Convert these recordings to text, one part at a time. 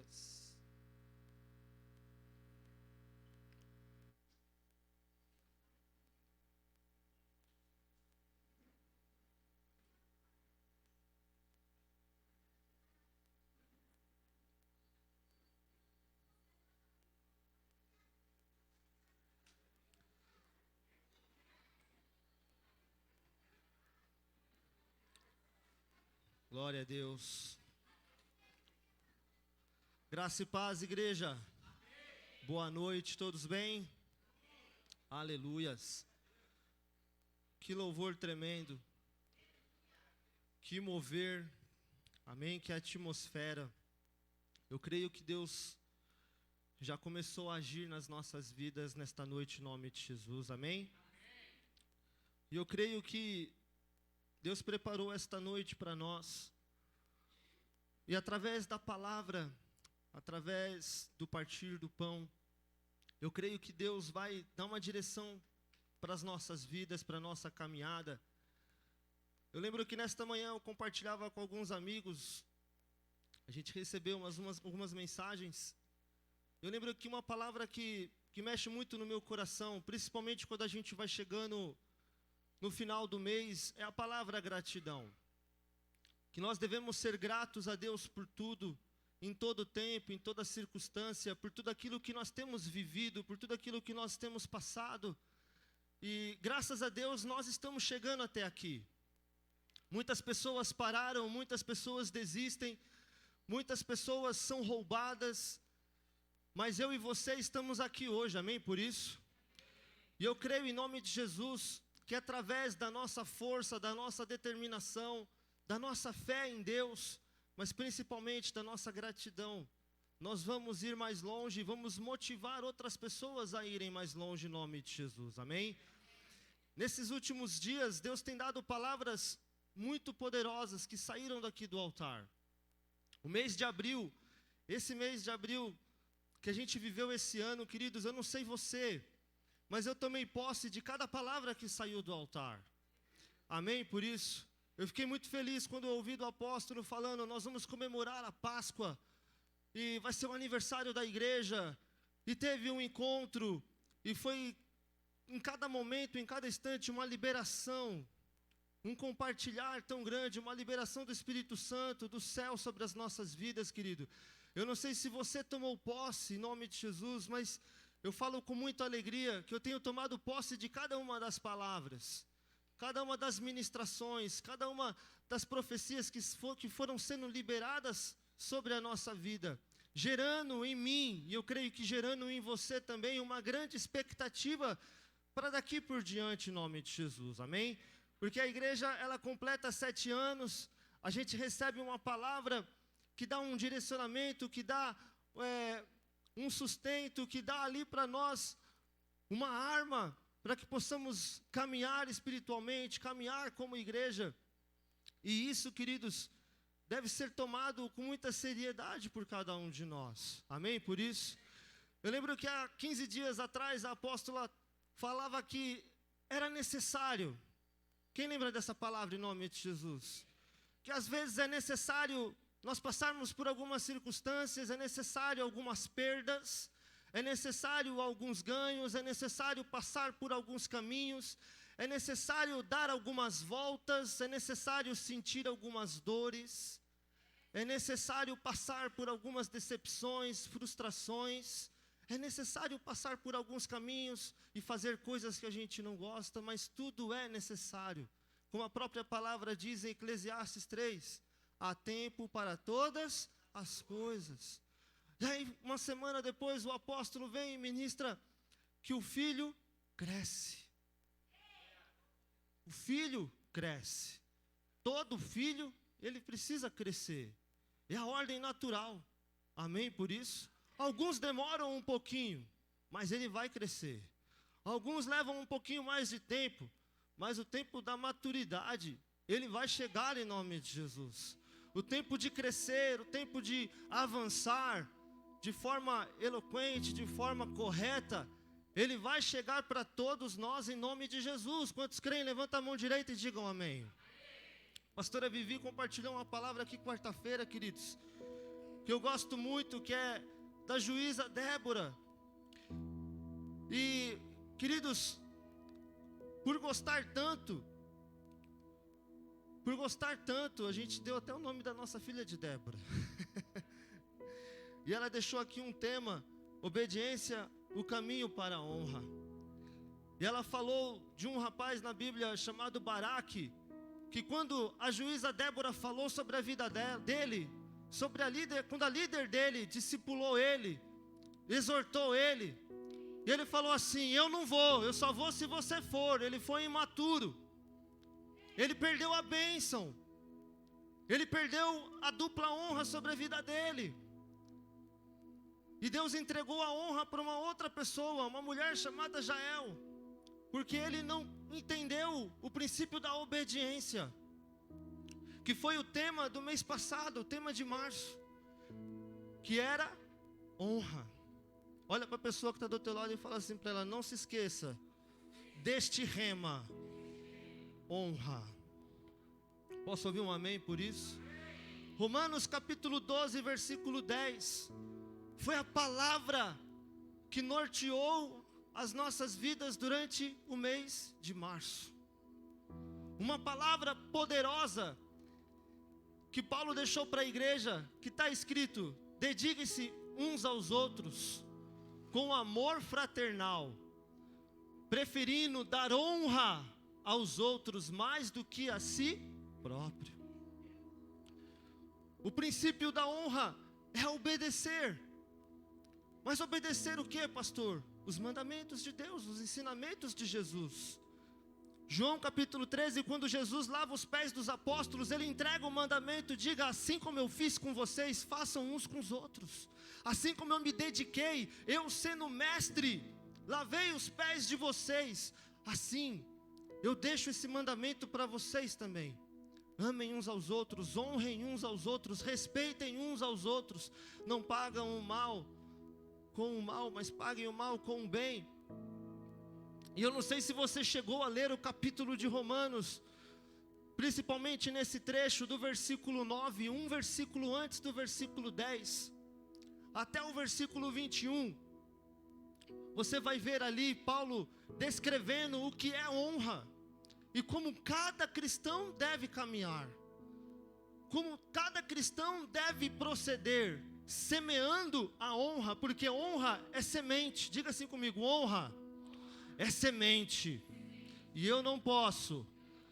Aleluias. Glória a Deus. Graça e paz, igreja. Amém. Boa noite, todos bem? Amém. Aleluias. Que louvor tremendo. Que mover. Amém. Que atmosfera. Eu creio que Deus já começou a agir nas nossas vidas nesta noite, em nome de Jesus. Amém. Amém. E eu creio que Deus preparou esta noite para nós. E através da palavra, através do partir do pão, eu creio que Deus vai dar uma direção para as nossas vidas, para a nossa caminhada. Eu lembro que nesta manhã eu compartilhava com alguns amigos, a gente recebeu algumas mensagens. Eu lembro que uma palavra que mexe muito no meu coração, principalmente quando a gente vai chegando no final do mês, é a palavra gratidão. Que nós devemos ser gratos a Deus por tudo, em todo tempo, em toda circunstância, por tudo aquilo que nós temos vivido, por tudo aquilo que nós temos passado. E graças a Deus nós estamos chegando até aqui. Muitas pessoas pararam, muitas pessoas desistem, muitas pessoas são roubadas, mas eu e você estamos aqui hoje, amém? Por isso. E eu creio em nome de Jesus que através da nossa força, da nossa determinação, da nossa fé em Deus, mas principalmente da nossa gratidão, nós vamos ir mais longe, vamos motivar outras pessoas a irem mais longe em nome de Jesus, amém? Nesses últimos dias, Deus tem dado palavras muito poderosas que saíram daqui do altar. O mês de abril, esse mês de abril que a gente viveu esse ano, queridos, eu não sei você, mas eu tomei posse de cada palavra que saiu do altar. Amém? Por isso, eu fiquei muito feliz quando eu ouvi do apóstolo falando, nós vamos comemorar a Páscoa, e vai ser o aniversário da igreja, e teve um encontro, e foi em cada momento, em cada instante, uma liberação, um compartilhar tão grande, uma liberação do Espírito Santo, do céu sobre as nossas vidas, querido. Eu não sei se você tomou posse em nome de Jesus, mas eu falo com muita alegria que eu tenho tomado posse de cada uma das palavras, cada uma das ministrações, cada uma das profecias que foram sendo liberadas sobre a nossa vida, gerando em mim, e eu creio que gerando em você também, uma grande expectativa para daqui por diante em nome de Jesus, amém? Porque a igreja, ela completa 7 anos, a gente recebe uma palavra que dá um direcionamento, que dá um sustento, que dá ali para nós uma arma para que possamos caminhar espiritualmente, caminhar como igreja. E isso, queridos, deve ser tomado com muita seriedade por cada um de nós. Amém? Por isso, eu lembro que há 15 dias atrás a apóstola falava que era necessário. Quem lembra dessa palavra em nome de Jesus? Que às vezes é necessário nós passarmos por algumas circunstâncias, é necessário algumas perdas, é necessário alguns ganhos, é necessário passar por alguns caminhos, é necessário dar algumas voltas, é necessário sentir algumas dores, é necessário passar por algumas decepções, frustrações, é necessário passar por alguns caminhos e fazer coisas que a gente não gosta, mas tudo é necessário. Como a própria palavra diz em Eclesiastes 3, há tempo para todas as coisas. E aí, uma semana depois, o apóstolo vem e ministra que o filho cresce. O filho cresce. Todo filho, ele precisa crescer. É a ordem natural. Amém? Por isso, alguns demoram um pouquinho, mas ele vai crescer. Alguns levam um pouquinho mais de tempo, mas o tempo da maturidade, ele vai chegar em nome de Jesus. O tempo de crescer, o tempo de avançar de forma eloquente, de forma correta, ele vai chegar para todos nós em nome de Jesus. Quantos creem? Levanta a mão direita e digam amém. Pastora Vivi compartilhou uma palavra aqui quarta-feira, queridos. que eu gosto muito, que é da juíza Débora. E, queridos, por gostar tanto, a gente deu até o nome da nossa filha de Débora. E ela deixou aqui um tema: obediência, o caminho para a honra. E ela falou de um rapaz na Bíblia chamado Baraque, que quando a juíza Débora falou sobre a vida dele, quando a líder dele discipulou ele, exortou ele, e ele falou assim: eu não vou, eu só vou se você for. Ele foi imaturo, ele perdeu a bênção, ele perdeu a dupla honra sobre a vida dele. E Deus entregou a honra para uma outra pessoa, uma mulher chamada Jael, porque ele não entendeu o princípio da obediência, que foi o tema do mês passado, o tema de março, que era honra. Olha para a pessoa que está do teu lado e fala assim para ela: não se esqueça deste rema, honra. Posso ouvir um amém por isso? Romanos capítulo 12, versículo 10, foi a palavra que norteou as nossas vidas durante o mês de março. Uma palavra poderosa que Paulo deixou para a igreja, que está escrito: dediquem-se uns aos outros com amor fraternal, preferindo dar honra aos outros mais do que a si próprio. O princípio da honra é obedecer. Mas obedecer o que, pastor? Os mandamentos de Deus, os ensinamentos de Jesus. João capítulo 13, quando Jesus lava os pés dos apóstolos, ele entrega o mandamento: diga, assim como eu fiz com vocês, façam uns com os outros. Assim como eu me dediquei, eu sendo mestre, lavei os pés de vocês, assim eu deixo esse mandamento para vocês também. Amem uns aos outros, honrem uns aos outros, respeitem uns aos outros, não pagam o mal com o mal, mas paguem o mal com o bem. E eu não sei se você chegou a ler o capítulo de Romanos, principalmente nesse trecho do versículo 9, um versículo antes do versículo 10, até o versículo 21, você vai ver ali Paulo descrevendo o que é honra, e como cada cristão deve caminhar, como cada cristão deve proceder, semeando a honra, porque honra é semente. Diga assim comigo: honra é semente, e eu não posso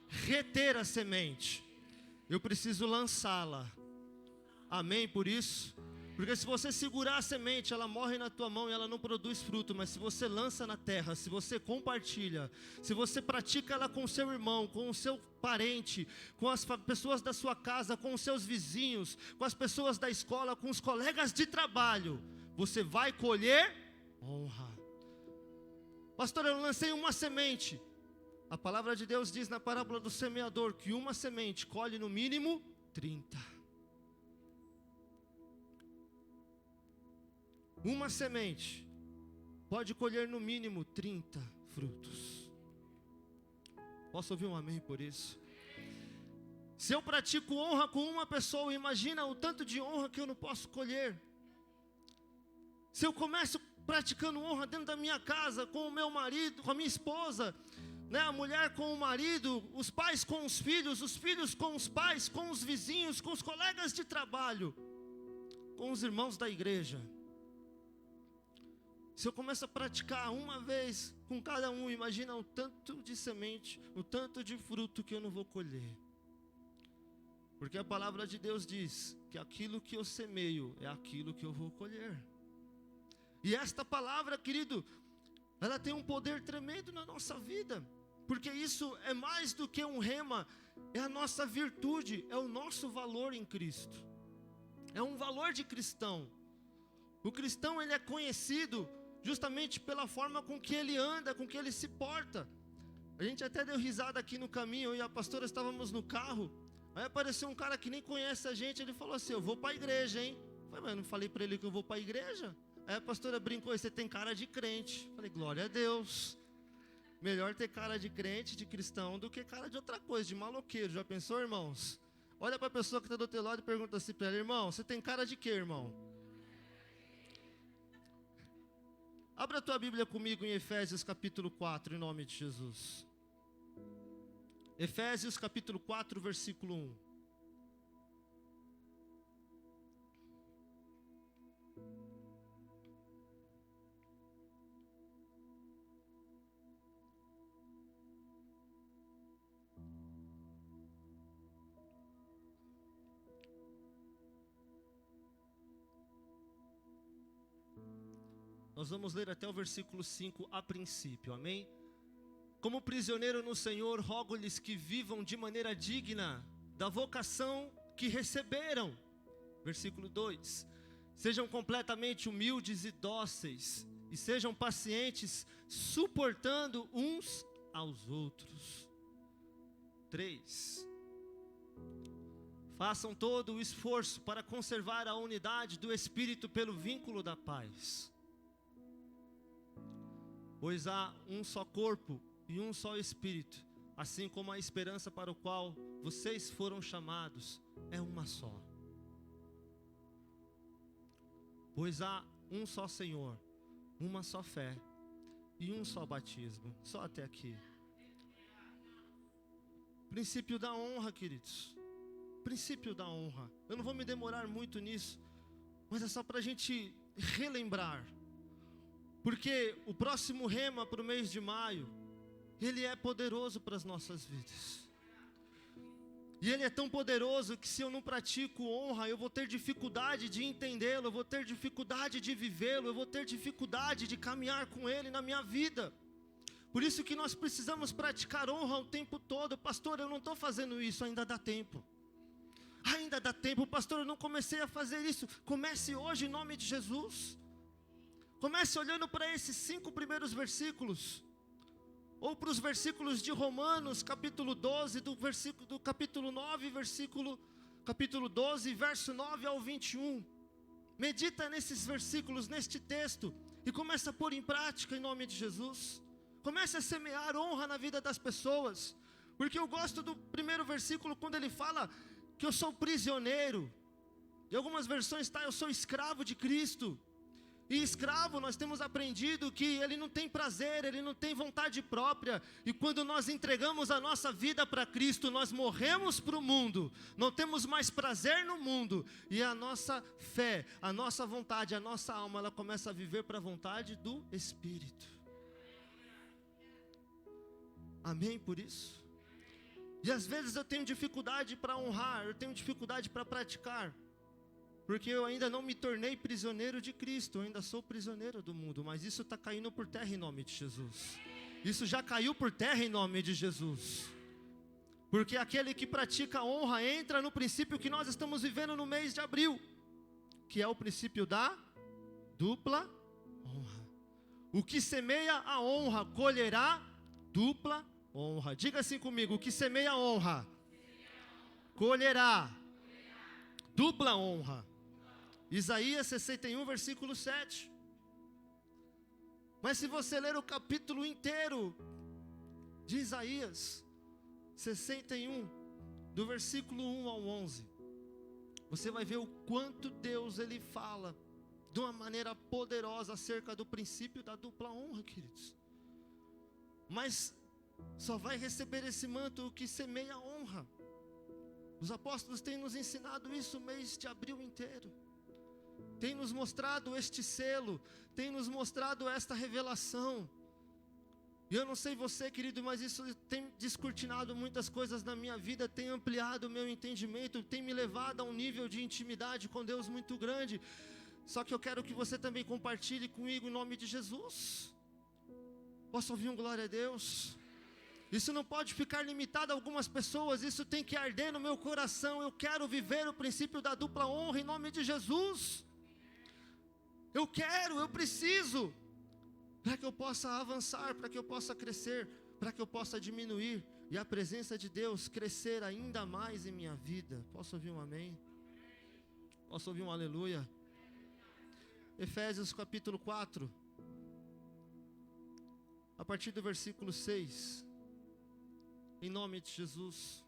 reter a semente, eu preciso lançá-la. Amém por isso? Porque se você segurar a semente, ela morre na tua mão e ela não produz fruto. Mas se você lança na terra, se você compartilha, se você pratica ela com o seu irmão, com o seu parente, com as pessoas da sua casa, com os seus vizinhos, com as pessoas da escola, com os colegas de trabalho, você vai colher honra. Pastor, eu lancei uma semente. A palavra de Deus diz na parábola do semeador que uma semente colhe no mínimo 30. Uma semente pode colher no mínimo 30 frutos. Posso ouvir um amém por isso? Se eu pratico honra com uma pessoa, imagina o tanto de honra que eu não posso colher. Se eu começo praticando honra dentro da minha casa, com o meu marido, com a minha esposa, né, a mulher com o marido, os pais com os filhos com os pais, com os vizinhos, com os colegas de trabalho, com os irmãos da igreja. Se eu começo a praticar uma vez com cada um, imagina o tanto de semente, o tanto de fruto que eu não vou colher. Porque a palavra de Deus diz que aquilo que eu semeio é aquilo que eu vou colher. E esta palavra, querido, ela tem um poder tremendo na nossa vida. Porque isso é mais do que um rema, é a nossa virtude, é o nosso valor em Cristo. É um valor de cristão. O cristão, ele é conhecido justamente pela forma com que ele anda, com que ele se porta. A gente até deu risada aqui no caminho, eu e a pastora estávamos no carro, aí apareceu um cara que nem conhece a gente, ele falou assim: eu vou para a igreja, hein? Eu falei: mas eu não falei para ele que eu vou para a igreja? Aí a pastora brincou: você tem cara de crente. Eu falei: glória a Deus. Melhor ter cara de crente, de cristão, do que cara de outra coisa, de maloqueiro. Já pensou, irmãos? Olha para a pessoa que está do teu lado e pergunta assim para ela: irmão, você tem cara de quê, irmão? Abra a tua Bíblia comigo em Efésios capítulo 4, em nome de Jesus. Efésios capítulo 4, versículo 1. Nós vamos ler até o versículo 5 a princípio, amém? Como prisioneiro no Senhor, rogo-lhes que vivam de maneira digna da vocação que receberam. Versículo 2. Sejam completamente humildes e dóceis, e sejam pacientes, suportando uns aos outros. 3. Façam todo o esforço para conservar a unidade do Espírito pelo vínculo da paz. Pois há um só corpo e um só Espírito, assim como a esperança para o qual vocês foram chamados é uma só. Pois há um só Senhor, uma só fé e um só batismo. Só até aqui. Princípio da honra, queridos. Princípio da honra. Eu não vou me demorar muito nisso, mas é só para a gente relembrar. Porque o próximo rema para o mês de maio, ele é poderoso para as nossas vidas. E ele é tão poderoso que se eu não pratico honra, eu vou ter dificuldade de entendê-lo, eu vou ter dificuldade de vivê-lo, eu vou ter dificuldade de caminhar com ele na minha vida. Por isso que nós precisamos praticar honra o tempo todo. Pastor, eu não estou fazendo isso, ainda dá tempo. Ainda dá tempo, pastor, eu não comecei a fazer isso. Comece hoje em nome de Jesus. Comece olhando para esses 5 primeiros versículos, ou para os versículos de Romanos, capítulo 12, do capítulo 9, capítulo 12, verso 9 ao 21. Medita nesses versículos, neste texto, e começa a pôr em prática em nome de Jesus. Comece a semear honra na vida das pessoas, porque eu gosto do primeiro versículo, quando ele fala que eu sou prisioneiro. Em algumas versões está, eu sou escravo de Cristo. E escravo, nós temos aprendido que ele não tem prazer, ele não tem vontade própria. E quando nós entregamos a nossa vida para Cristo, nós morremos para o mundo. Não temos mais prazer no mundo. E a nossa fé, a nossa vontade, a nossa alma, ela começa a viver para a vontade do Espírito. Amém por isso? E às vezes eu tenho dificuldade para honrar, eu tenho dificuldade para praticar. Porque eu ainda não me tornei prisioneiro de Cristo, eu ainda sou prisioneiro do mundo. Mas isso está caindo por terra em nome de Jesus. Isso já caiu por terra em nome de Jesus. Porque aquele que pratica a honra entra no princípio que nós estamos vivendo no mês de abril, que é o princípio da dupla honra. O que semeia a honra colherá dupla honra. Diga assim comigo: o que semeia a honra colherá dupla honra. Isaías 61, versículo 7. Mas se você ler o capítulo inteiro de Isaías 61, do versículo 1 ao 11, você vai ver o quanto Deus ele fala de uma maneira poderosa acerca do princípio da dupla honra, queridos. Mas só vai receber esse manto o que semeia a honra. Os apóstolos têm nos ensinado isso o mês de abril inteiro. Tem nos mostrado este selo, tem nos mostrado esta revelação. E eu não sei você, querido, mas isso tem descortinado muitas coisas na minha vida, tem ampliado o meu entendimento, tem me levado a um nível de intimidade com Deus muito grande. Só que eu quero que você também compartilhe comigo em nome de Jesus. Posso ouvir um glória a Deus? Isso não pode ficar limitado a algumas pessoas, isso tem que arder no meu coração. Eu quero viver o princípio da dupla honra em nome de Jesus. Eu quero, eu preciso, para que eu possa avançar, para que eu possa crescer, para que eu possa diminuir, e a presença de Deus crescer ainda mais em minha vida. Posso ouvir um amém? Posso ouvir um aleluia? Efésios capítulo 4, a partir do versículo 6, em nome de Jesus.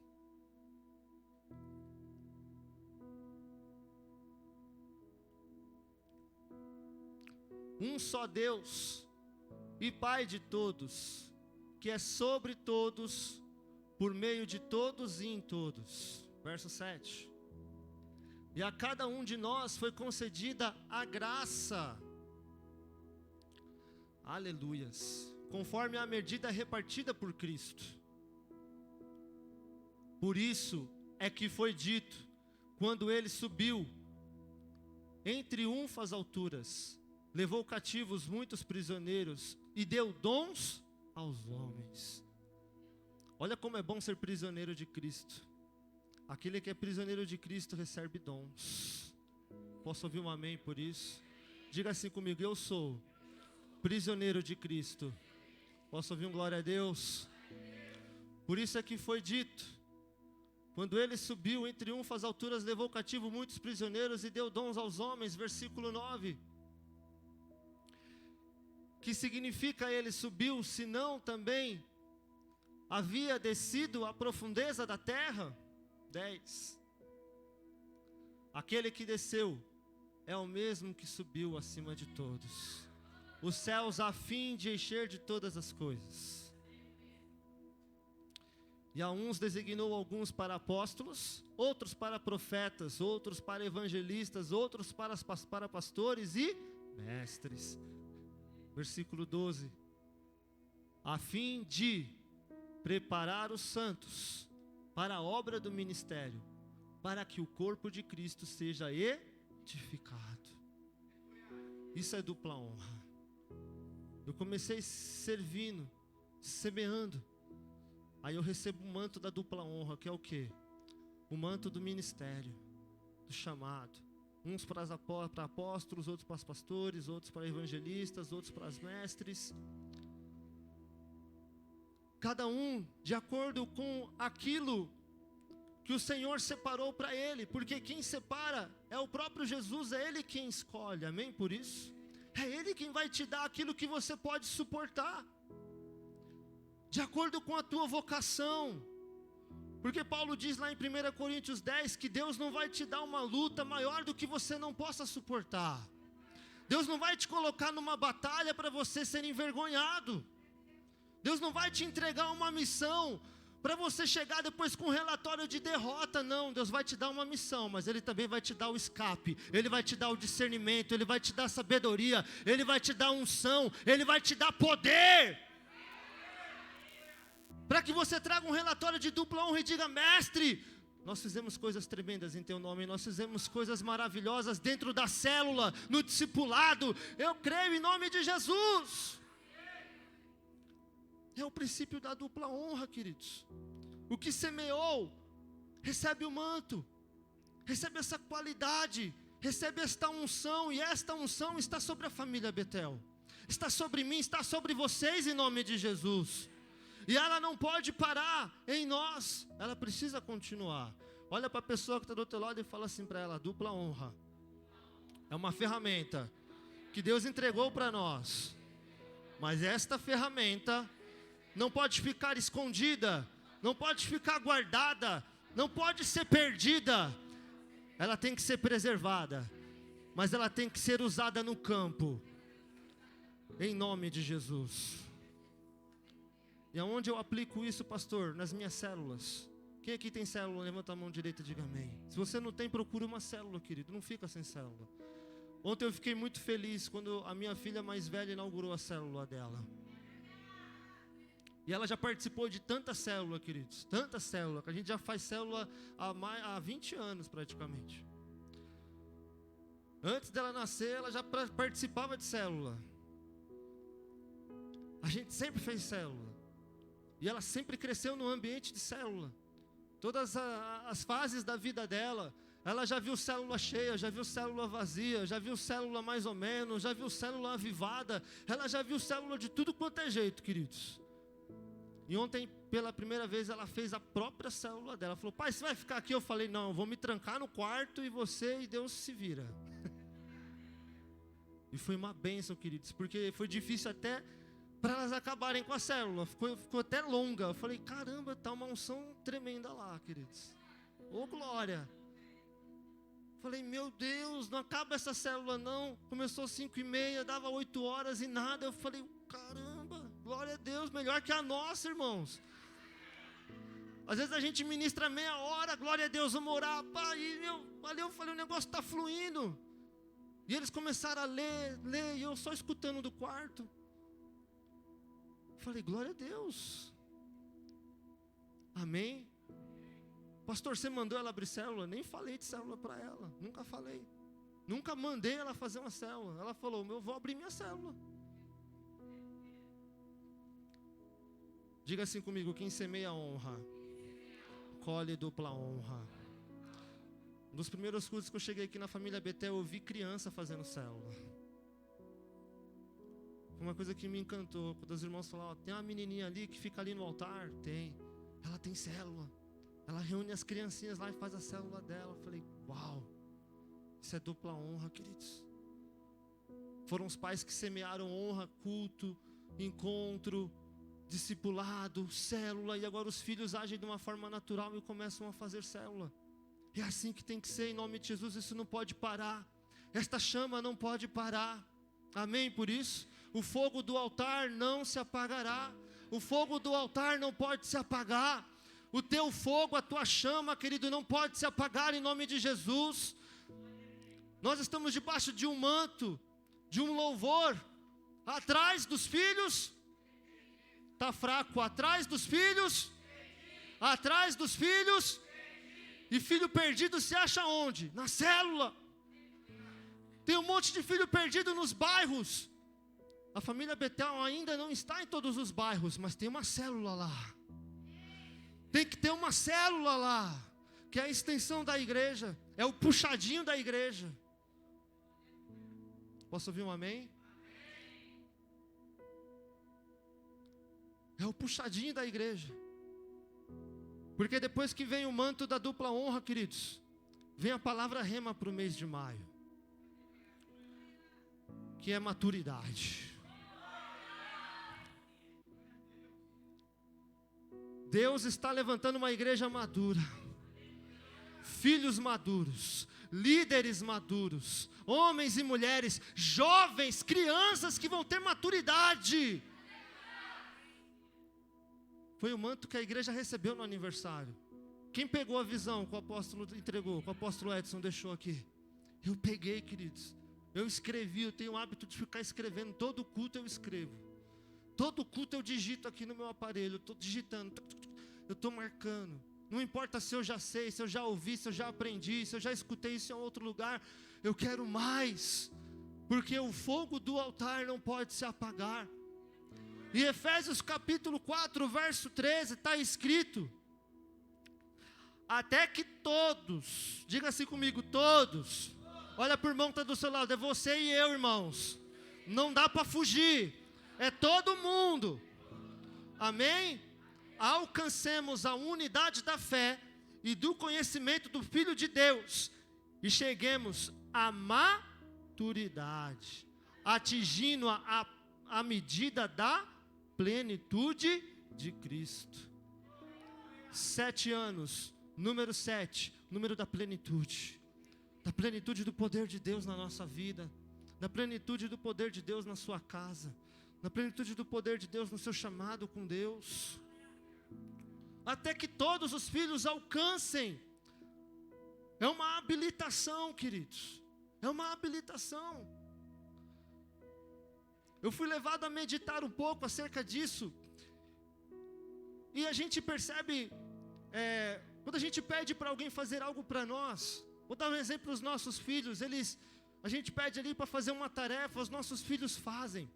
um só Deus e Pai de todos, que é sobre todos, por meio de todos e em todos. Verso 7. E a cada um de nós foi concedida a graça, aleluias, conforme a medida repartida por Cristo. Por isso é que foi dito, quando ele subiu em triunfo às alturas, levou cativos muitos prisioneiros e deu dons aos homens. Olha como é bom ser prisioneiro de Cristo. Aquele que é prisioneiro de Cristo recebe dons. Posso ouvir um amém por isso? Diga assim comigo: eu sou prisioneiro de Cristo. Posso ouvir um glória a Deus? Por isso é que foi dito, quando ele subiu em triunfo às alturas, levou cativo muitos prisioneiros e deu dons aos homens. Versículo 9. Que significa ele subiu, senão também havia descido à profundeza da terra? 10. Aquele que desceu é o mesmo que subiu acima de todos os céus, a fim de encher de todas as coisas. E a uns designou alguns para apóstolos, outros para profetas, outros para evangelistas, outros para pastores e mestres. Versículo 12. A fim de preparar os santos para a obra do ministério, para que o corpo de Cristo seja edificado. Isso é dupla honra. Eu comecei servindo, semeando. Aí eu recebo o manto da dupla honra, que é o quê? O manto do ministério, do chamado. Uns para apóstolos, outros para os pastores, outros para evangelistas, outros para os mestres. Cada um de acordo com aquilo que o Senhor separou para ele, porque quem separa é o próprio Jesus, é Ele quem escolhe, amém por isso? É Ele quem vai te dar aquilo que você pode suportar, de acordo com a tua vocação, porque Paulo diz lá em 1 Coríntios 10, que Deus não vai te dar uma luta maior do que você não possa suportar. Deus não vai te colocar numa batalha para você ser envergonhado. Deus não vai te entregar uma missão para você chegar depois com um relatório de derrota, não. Deus vai te dar uma missão, mas Ele também vai te dar o escape, Ele vai te dar o discernimento, Ele vai te dar sabedoria, Ele vai te dar unção, Ele vai te dar poder, para que você traga um relatório de dupla honra e diga: mestre, nós fizemos coisas tremendas em Teu nome, nós fizemos coisas maravilhosas dentro da célula, no discipulado, eu creio em nome de Jesus. É o princípio da dupla honra, queridos. O que semeou, recebe o manto, recebe essa qualidade, recebe esta unção, e esta unção está sobre a família Betel, está sobre mim, está sobre vocês em nome de Jesus. E ela não pode parar em nós, ela precisa continuar. Olha para a pessoa que está do teu lado e fala assim para ela: dupla honra é uma ferramenta que Deus entregou para nós, mas esta ferramenta não pode ficar escondida, não pode ficar guardada, não pode ser perdida. Ela tem que ser preservada, mas ela tem que ser usada no campo, em nome de Jesus. E aonde eu aplico isso, pastor? Nas minhas células. Quem aqui tem célula? Levanta a mão direita e diga amém. Se você não tem, procura uma célula, querido, não fica sem célula. Ontem eu fiquei muito feliz quando a minha filha mais velha inaugurou a célula dela. E ela já participou de tanta célula, queridos, tanta célula, que a gente já faz célula há 20 anos praticamente. Antes dela nascer, ela já participava de célula. A gente sempre fez célula. E ela sempre cresceu no ambiente de célula. Todas as fases da vida dela, ela já viu célula cheia, já viu célula vazia, já viu célula mais ou menos, já viu célula avivada, ela já viu célula de tudo quanto é jeito, queridos. E ontem, pela primeira vez, ela fez a própria célula dela. Ela falou: pai, você vai ficar aqui? Eu falei: não, eu vou me trancar no quarto e você e Deus se vira. E foi uma bênção, queridos, porque foi difícil até para elas acabarem com a célula. Ficou até longa. Eu falei: caramba, está uma unção tremenda lá, queridos. Ô glória! Falei, meu Deus, não acaba essa célula não. Começou 5h30, dava 8 horas e nada. Eu falei, caramba, glória a Deus, melhor que a nossa, irmãos. Às vezes a gente ministra meia hora, glória a Deus, vamos orar. Pá, e ali eu falei, o negócio está fluindo. E eles começaram a ler, e eu só escutando do quarto. Falei, glória a Deus. Amém. Pastor, você mandou ela abrir célula? Nem falei de célula para ela, nunca falei. Nunca mandei ela fazer uma célula. Ela falou, eu vou abrir minha célula. Diga assim comigo, quem semeia honra, colhe dupla honra. Um dos primeiros cultos que eu cheguei aqui na família Betel, eu vi criança fazendo célula. Uma coisa que me encantou, quando os irmãos falaram, tem uma menininha ali que fica ali no altar. Tem, ela tem célula. Ela reúne as criancinhas lá e faz a célula dela. Eu falei, uau, isso é dupla honra, queridos. Foram os pais que semearam honra, culto, encontro, discipulado, célula. E agora os filhos agem de uma forma natural e começam a fazer célula. É assim que tem que ser, em nome de Jesus. Isso não pode parar. Esta chama não pode parar. Amém? Por isso, o fogo do altar não se apagará. O fogo do altar não pode se apagar. O teu fogo, a tua chama, querido, não pode se apagar em nome de Jesus. Nós estamos debaixo de um manto, de um louvor. Atrás dos filhos, está fraco, atrás dos filhos, atrás dos filhos. E filho perdido se acha onde? Na célula. Tem um monte de filho perdido nos bairros. A família Betel ainda não está em todos os bairros, mas tem uma célula lá. Tem que ter uma célula lá, que é a extensão da igreja, é o puxadinho da igreja. Posso ouvir um amém? É o puxadinho da igreja. Porque depois que vem o manto da dupla honra, queridos, vem a palavra rema para o mês de maio, que é maturidade. Deus está levantando uma igreja madura, filhos maduros, líderes maduros, homens e mulheres, jovens, crianças que vão ter maturidade. Foi o manto que a igreja recebeu no aniversário. Quem pegou a visão que o apóstolo entregou, que o apóstolo Edson deixou aqui? Eu peguei, queridos. Eu escrevi, eu tenho o hábito de ficar escrevendo. Todo culto eu escrevo. Todo culto eu digito aqui no meu aparelho. Eu estou digitando, eu estou marcando. Não importa se eu já sei, se eu já ouvi, se eu já aprendi, se eu já escutei isso em outro lugar. Eu quero mais. Porque o fogo do altar não pode se apagar. Em Efésios capítulo 4, verso 13, está escrito: até que todos, diga assim comigo, todos. Olha para o irmão que está do seu lado, é você e eu, irmãos. Não dá para fugir, é todo mundo. Amém? Alcancemos a unidade da fé e do conhecimento do Filho de Deus e cheguemos à maturidade, atingindo a medida da plenitude de Cristo. 7 anos, número 7, número da plenitude do poder de Deus na nossa vida, da plenitude do poder de Deus na sua casa, da plenitude do poder de Deus no seu chamado com Deus, até que todos os filhos alcancem. É uma habilitação, queridos, é uma habilitação. Eu fui levado a meditar um pouco acerca disso, e a gente percebe, quando a gente pede para alguém fazer algo para nós, vou dar um exemplo para os nossos filhos, a gente pede ali para fazer uma tarefa, os nossos filhos fazem,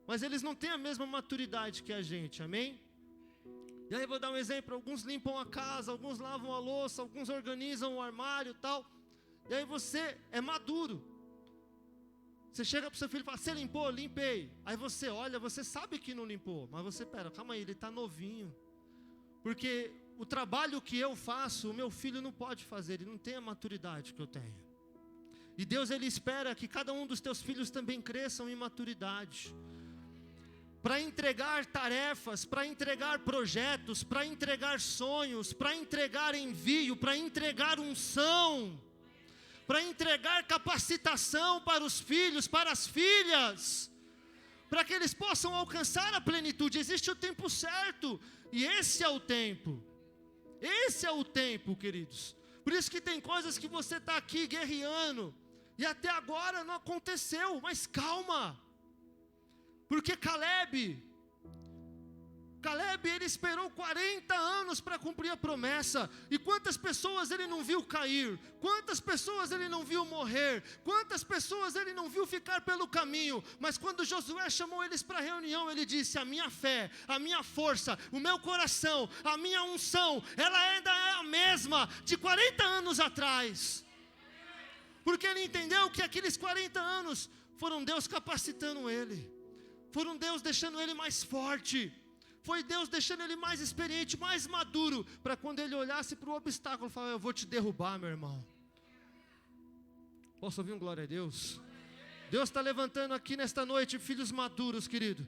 mas eles não têm a mesma maturidade que a gente, amém? E aí vou dar um exemplo, alguns limpam a casa, alguns lavam a louça, alguns organizam o armário e tal, e aí você é maduro. Você chega para o seu filho e fala, você limpou? Limpei. Aí você olha, você sabe que não limpou, mas você, calma aí, ele está novinho. Porque o trabalho que eu faço, o meu filho não pode fazer, ele não tem a maturidade que eu tenho. E Deus, Ele espera que cada um dos teus filhos também cresçam em maturidade. Para entregar tarefas, para entregar projetos, para entregar sonhos, para entregar envio, para entregar unção. para entregar capacitação para os filhos, para as filhas, para que eles possam alcançar a plenitude. Existe o tempo certo, e esse é o tempo. Esse é o tempo, queridos. Por isso que tem coisas que você está aqui guerreando, e até agora não aconteceu, mas calma. Porque Caleb, ele esperou 40 anos para cumprir a promessa. E quantas pessoas ele não viu cair? Quantas pessoas ele não viu morrer? Quantas pessoas ele não viu ficar pelo caminho? Mas quando Josué chamou eles para a reunião, ele disse: a minha fé, a minha força, o meu coração, a minha unção, ela ainda é a mesma de 40 anos atrás. Porque ele entendeu que aqueles 40 anos foram Deus capacitando ele, foram Deus deixando ele mais forte, foi Deus deixando ele mais experiente, mais maduro, para quando ele olhasse para o obstáculo, falar: eu vou te derrubar, meu irmão. Posso ouvir um glória a Deus? Deus está levantando aqui nesta noite filhos maduros, querido,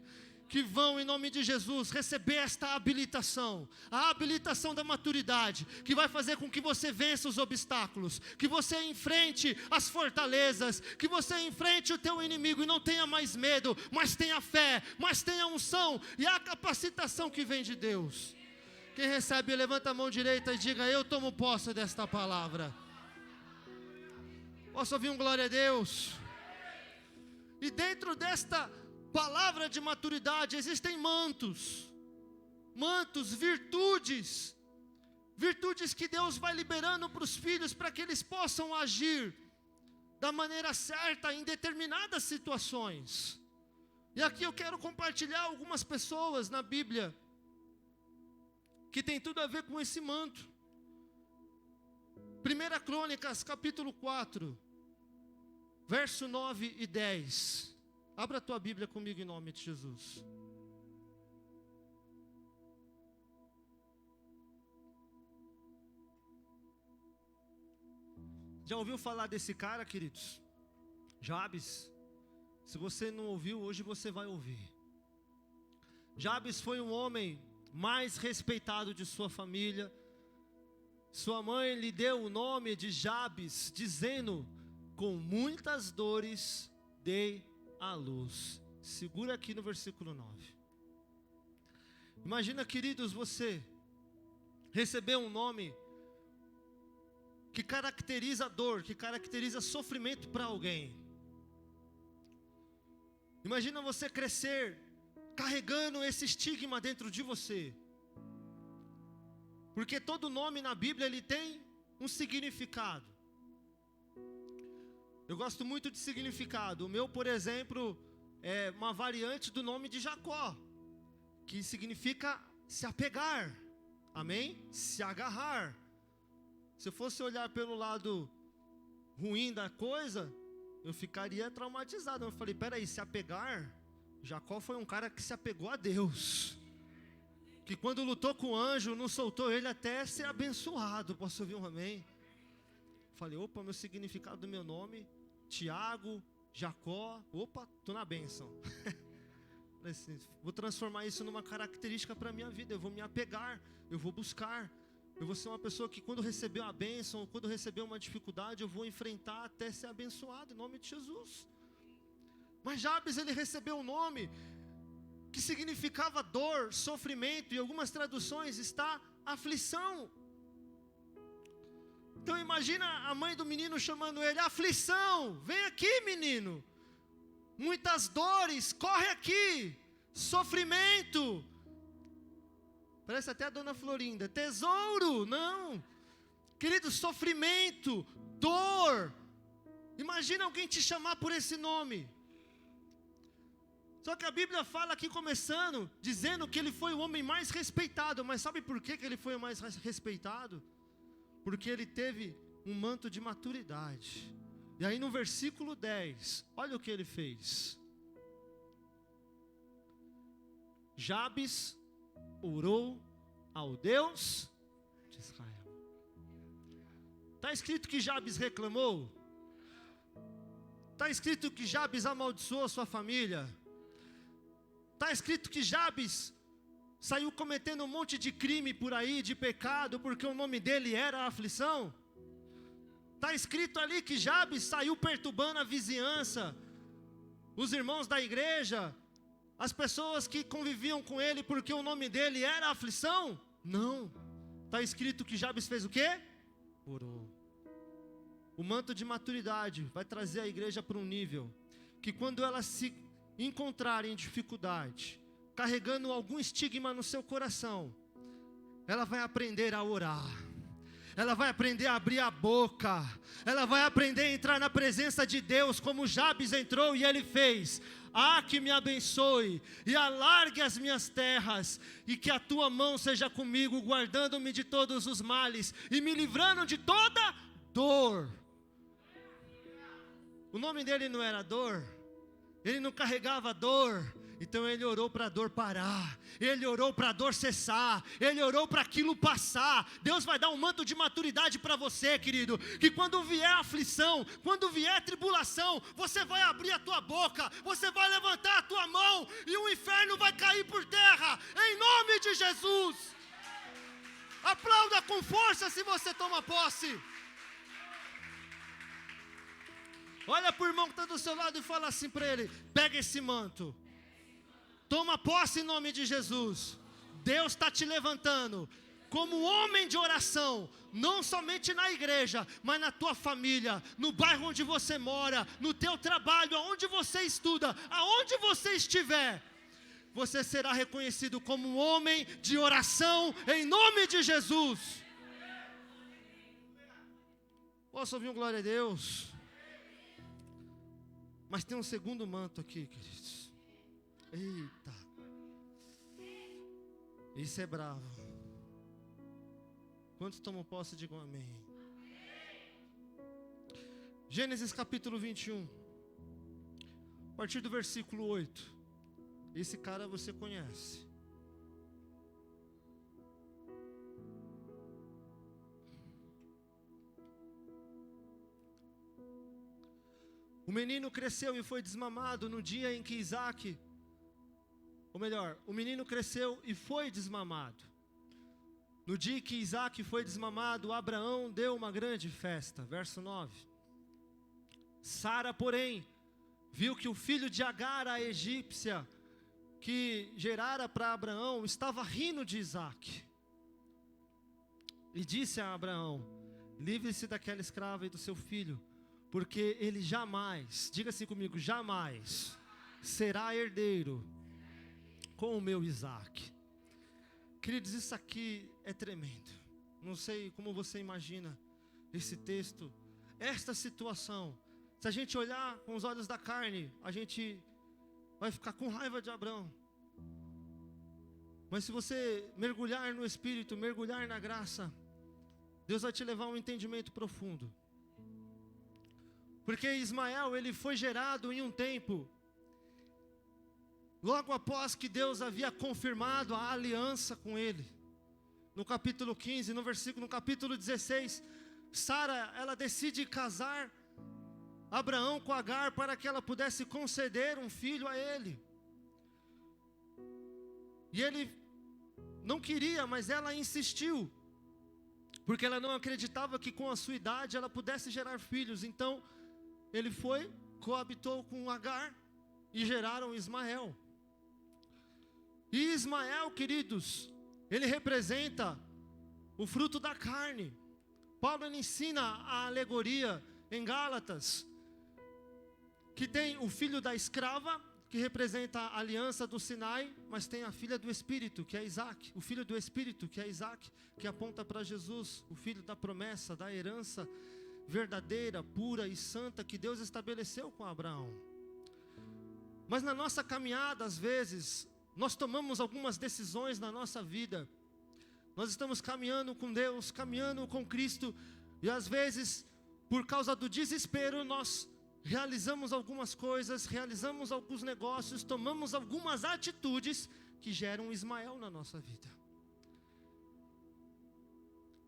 que vão, em nome de Jesus, receber esta habilitação, a habilitação da maturidade, que vai fazer com que você vença os obstáculos, que você enfrente as fortalezas, que você enfrente o teu inimigo e não tenha mais medo, mas tenha fé, mas tenha unção e a capacitação que vem de Deus. Quem recebe, levanta a mão direita e diga: eu tomo posse desta palavra. Posso ouvir um glória a Deus? E dentro desta palavra de maturidade existem mantos, virtudes que Deus vai liberando para os filhos, para que eles possam agir da maneira certa em determinadas situações. E aqui eu quero compartilhar algumas pessoas na Bíblia que tem tudo a ver com esse manto. 1 Crônicas capítulo 4, verso 9 e 10. Abra a tua Bíblia comigo em nome de Jesus. Já ouviu falar desse cara, queridos? Jabes. Se você não ouviu, hoje você vai ouvir. Jabes foi um homem mais respeitado de sua família. Sua mãe lhe deu o nome de Jabes, dizendo: com muitas dores dei a luz. Segura aqui no versículo 9. Imagina, queridos, você receber um nome que caracteriza dor, que caracteriza sofrimento para alguém. Imagina você crescer carregando esse estigma dentro de você. Porque todo nome na Bíblia ele tem um significado. Eu gosto muito de significado. O meu, por exemplo, é uma variante do nome de Jacó, que significa se apegar. Amém? Se agarrar. Se eu fosse olhar pelo lado ruim da coisa, eu ficaria traumatizado. Eu falei: peraí, se apegar? Jacó foi um cara que se apegou a Deus, que quando lutou com o anjo, não soltou ele até ser abençoado. Posso ouvir um amém? Falei: opa, meu significado do meu nome, Tiago, Jacó, opa, estou na bênção. Vou transformar isso numa característica para a minha vida. Eu vou me apegar, eu vou buscar. Eu vou ser uma pessoa que quando receber a bênção, quando receber uma dificuldade, eu vou enfrentar até ser abençoado, em nome de Jesus. Mas Jabes, ele recebeu um nome que significava dor, sofrimento, e em algumas traduções está aflição. Então imagina a mãe do menino chamando ele: aflição, vem aqui, menino. Muitas dores, corre aqui. Sofrimento. Parece até a dona Florinda. Tesouro, não. Querido, sofrimento, dor. Imagina alguém te chamar por esse nome. Só que a Bíblia fala aqui começando, dizendo que ele foi o homem mais respeitado. Mas sabe por que ele foi o mais respeitado? Porque ele teve um manto de maturidade. E aí no versículo 10, olha o que ele fez. Jabes orou ao Deus de Israel. Está escrito que Jabes reclamou? Está escrito que Jabes amaldiçoou sua família? Está escrito que Jabes saiu cometendo um monte de crime por aí, de pecado, porque o nome dele era aflição? Está escrito ali que Jabes saiu perturbando a vizinhança, os irmãos da igreja, as pessoas que conviviam com ele, porque o nome dele era aflição? Não. Está escrito que Jabes fez o quê? Orou. O manto de maturidade vai trazer a igreja para um nível que quando ela se encontrar em dificuldade, carregando algum estigma no seu coração, ela vai aprender a orar, ela vai aprender a abrir a boca, ela vai aprender a entrar na presença de Deus, como Jabes entrou e ele fez. Que me abençoe e alargue as minhas terras, e que a tua mão seja comigo, guardando-me de todos os males e me livrando de toda dor. O nome dele não era dor, ele não carregava dor, então ele orou para a dor parar, ele orou para a dor cessar, ele orou para aquilo passar. Deus vai dar um manto de maturidade para você, querido, que quando vier aflição, quando vier tribulação, você vai abrir a tua boca, você vai levantar a tua mão, e o inferno vai cair por terra, em nome de Jesus. Aplauda com força se você toma posse. Olha para o irmão que está do seu lado e fala assim para ele: pega esse manto, toma posse em nome de Jesus. Deus está te levantando como homem de oração, não somente na igreja, mas na tua família, no bairro onde você mora, no teu trabalho, aonde você estuda, aonde você estiver. Você será reconhecido como um homem de oração em nome de Jesus. Posso ouvir um glória a Deus? Mas tem um segundo manto aqui, queridos. Eita, isso é bravo. Quantos tomam posse, digam amém. Gênesis capítulo 21, a partir do versículo 8. Esse cara você conhece. O menino cresceu e foi desmamado no dia em que Isaac, ou melhor, o menino cresceu e foi desmamado. No dia que Isaac foi desmamado, Abraão deu uma grande festa. Verso 9. Sara, porém, viu que o filho de Agar, a egípcia, que gerara para Abraão, estava rindo de Isaac. E disse a Abraão: livre-se daquela escrava e do seu filho, porque ele jamais, diga assim comigo, jamais será herdeiro com o meu Isaac. Queridos, isso aqui é tremendo. Não sei como você imagina esse texto, esta situação. Se a gente olhar com os olhos da carne, a gente vai ficar com raiva de Abraão. Mas se você mergulhar no Espírito, mergulhar na graça, Deus vai te levar a um entendimento profundo. Porque Ismael, ele foi gerado em um tempo, logo após que Deus havia confirmado a aliança com ele. No capítulo 15, no capítulo 16, Sara, ela decide casar Abraão com Agar para que ela pudesse conceder um filho a ele. E ele não queria, mas ela insistiu, porque ela não acreditava que com a sua idade ela pudesse gerar filhos. Então ele foi, coabitou com Agar e geraram Ismael. E Ismael, queridos, ele representa o fruto da carne. Paulo ele ensina a alegoria em Gálatas, que tem o filho da escrava, que representa a aliança do Sinai, mas tem a filha do Espírito, que é Isaac. O filho do Espírito, que é Isaac, que aponta para Jesus, o filho da promessa, da herança verdadeira, pura e santa que Deus estabeleceu com Abraão. Mas na nossa caminhada, às vezes, nós tomamos algumas decisões na nossa vida. Nós estamos caminhando com Deus, caminhando com Cristo, e às vezes, por causa do desespero, nós realizamos algumas coisas, realizamos alguns negócios, tomamos algumas atitudes que geram Ismael na nossa vida.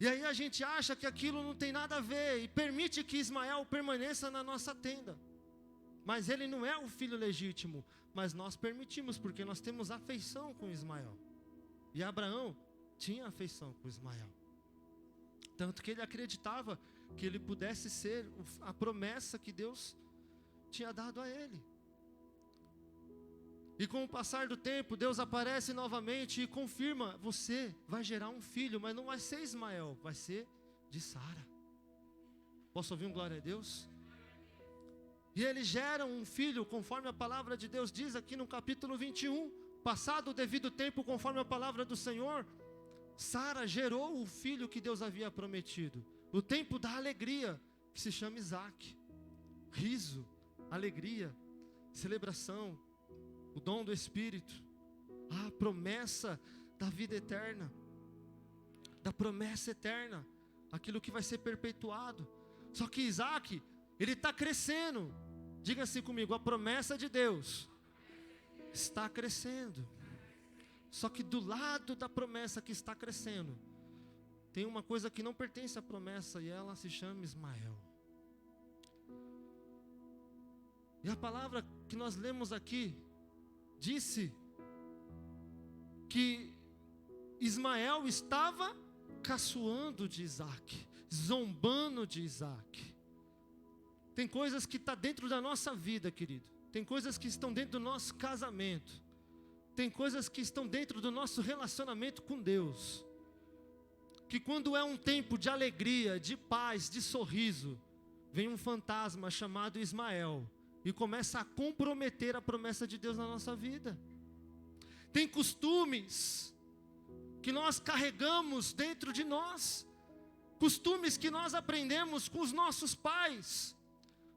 E aí a gente acha que aquilo não tem nada a ver e permite que Ismael permaneça na nossa tenda. Mas ele não é o filho legítimo, mas nós permitimos, porque nós temos afeição com Ismael. E Abraão tinha afeição com Ismael. Tanto que ele acreditava que ele pudesse ser a promessa que Deus tinha dado a ele. E com o passar do tempo, Deus aparece novamente e confirma: você vai gerar um filho, mas não vai ser Ismael, vai ser de Sara. Posso ouvir um glória a Deus? E ele gera um filho, conforme a palavra de Deus diz aqui no capítulo 21. Passado o devido tempo, conforme a palavra do Senhor, Sara gerou o filho que Deus havia prometido. O tempo da alegria, que se chama Isaac. Riso, alegria, celebração, o dom do Espírito, a promessa da vida eterna, da promessa eterna, aquilo que vai ser perpetuado. Só que Isaac, ele está crescendo. Diga assim comigo: a promessa de Deus está crescendo. Só que do lado da promessa que está crescendo, tem uma coisa que não pertence à promessa, e ela se chama Ismael. E a palavra que nós lemos aqui disse que Ismael estava caçoando de Isaac, zombando de Isaac. Tem coisas que estão dentro da nossa vida, querido. Tem coisas que estão dentro do nosso casamento. Tem coisas que estão dentro do nosso relacionamento com Deus, que quando é um tempo de alegria, de paz, de sorriso, vem um fantasma chamado Ismael e começa a comprometer a promessa de Deus na nossa vida. Tem costumes que nós carregamos dentro de nós, costumes que nós aprendemos com os nossos pais,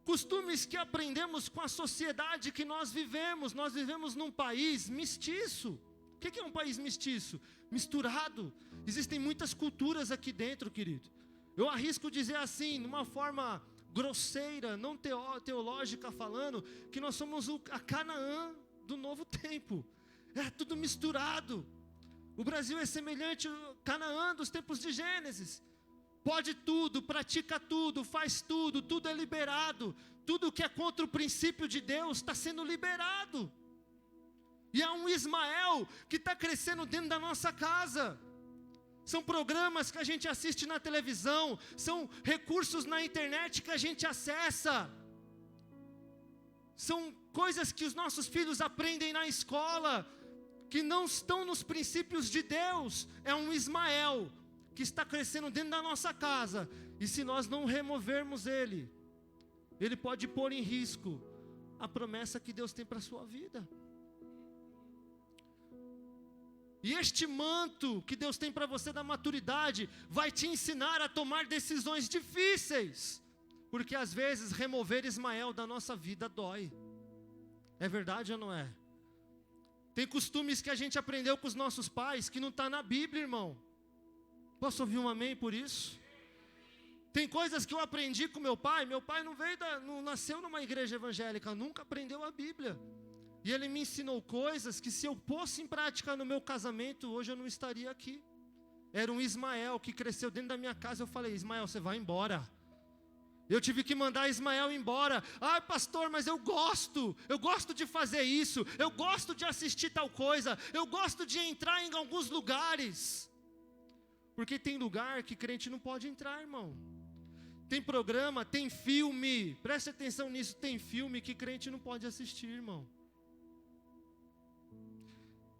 costumes que aprendemos com a sociedade que nós vivemos. Nós vivemos num país mestiço. O que é um país mestiço? Misturado. Existem muitas culturas aqui dentro, querido. Eu arrisco dizer assim, numa forma grosseira, não teológica falando, que nós somos a Canaã do novo tempo. É tudo misturado. O Brasil é semelhante ao Canaã dos tempos de Gênesis. Pode tudo, pratica tudo, faz tudo, tudo é liberado. Tudo que é contra o princípio de Deus está sendo liberado. E há um Ismael que está crescendo dentro da nossa casa. São programas que a gente assiste na televisão, são recursos na internet que a gente acessa. São coisas que os nossos filhos aprendem na escola, que não estão nos princípios de Deus. É um Ismael que está crescendo dentro da nossa casa, e se nós não removermos ele pode pôr em risco a promessa que Deus tem para a sua vida. E este manto que Deus tem para você da maturidade vai te ensinar a tomar decisões difíceis, porque às vezes remover Ismael da nossa vida dói. É verdade ou não é? Tem costumes que a gente aprendeu com os nossos pais que não está na Bíblia, irmão. Posso ouvir um amém por isso? Tem coisas que eu aprendi com meu pai não nasceu numa igreja evangélica, nunca aprendeu a Bíblia. E ele me ensinou coisas que se eu pôsse em prática no meu casamento, hoje eu não estaria aqui. Era um Ismael que cresceu dentro da minha casa. Eu falei: Ismael, você vai embora. Eu tive que mandar Ismael embora. Ah, pastor, mas eu gosto de fazer isso, eu gosto de assistir tal coisa, eu gosto de entrar em alguns lugares. Porque tem lugar que crente não pode entrar, irmão. Tem programa, tem filme, preste atenção nisso, tem filme que crente não pode assistir, irmão.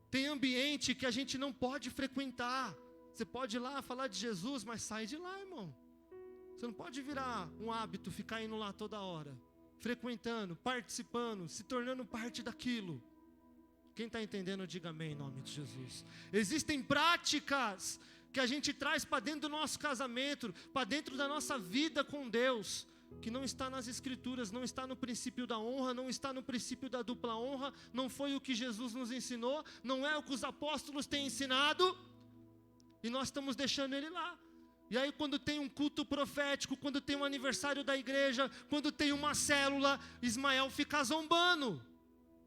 Tem ambiente que a gente não pode frequentar. Você pode ir lá falar de Jesus, mas sai de lá, irmão. Você não pode virar um hábito, ficar indo lá toda hora, frequentando, participando, se tornando parte daquilo. Quem está entendendo, diga amém em nome de Jesus. Existem práticas que a gente traz para dentro do nosso casamento, para dentro da nossa vida com Deus, que não está nas Escrituras, não está no princípio da honra, não está no princípio da dupla honra, não foi o que Jesus nos ensinou, não é o que os apóstolos têm ensinado, e nós estamos deixando ele lá. E aí quando tem um culto profético, quando tem um aniversário da igreja, quando tem uma célula, Ismael fica zombando.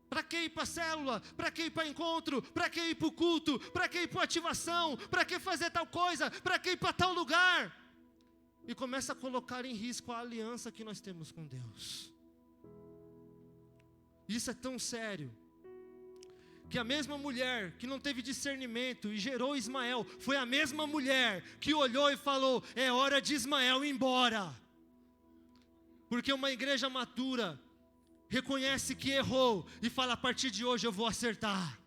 Para que ir para a célula? Para que ir para encontro? Para que ir para o culto? Para que ir para a ativação? Para que fazer tal coisa? Para que ir para tal lugar? E começa a colocar em risco a aliança que nós temos com Deus. Isso é tão sério, que a mesma mulher que não teve discernimento e gerou Ismael, foi a mesma mulher que olhou e falou: é hora de Ismael ir embora. Porque uma igreja madura reconhece que errou e fala: a partir de hoje eu vou acertar.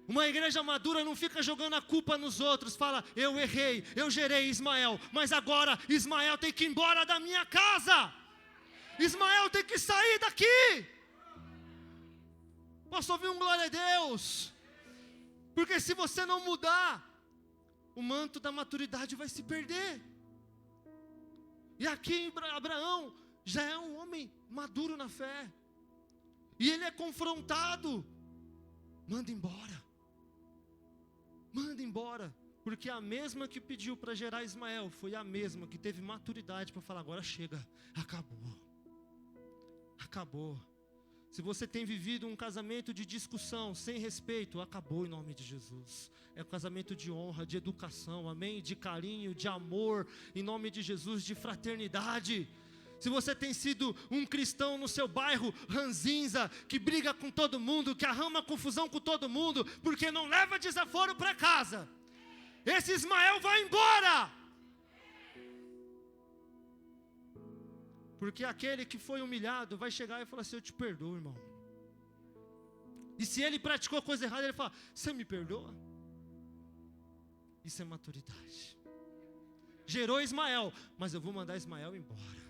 Uma igreja madura não fica jogando a culpa nos outros, fala: eu errei, eu gerei Ismael, mas agora Ismael tem que ir embora da minha casa. Ismael tem que sair daqui. Posso ouvir um glória a Deus? Porque se você não mudar, o manto da maturidade vai se perder. E aqui Abraão já é um homem maduro na fé, e ele é confrontado: manda embora. Manda embora, porque a mesma que pediu para gerar Ismael foi a mesma que teve maturidade para falar: agora chega, acabou. Acabou. Se você tem vivido um casamento de discussão, sem respeito, acabou em nome de Jesus. É um casamento de honra, de educação, amém? De carinho, de amor, em nome de Jesus, de fraternidade. Se você tem sido um cristão no seu bairro ranzinza, que briga com todo mundo, que arruma confusão com todo mundo, porque não leva desaforo para casa, esse Ismael vai embora. Porque aquele que foi humilhado vai chegar e falar assim: eu te perdoo, irmão. E se ele praticou coisa errada, ele fala: você me perdoa? Isso é maturidade. Gerou Ismael, mas eu vou mandar Ismael embora.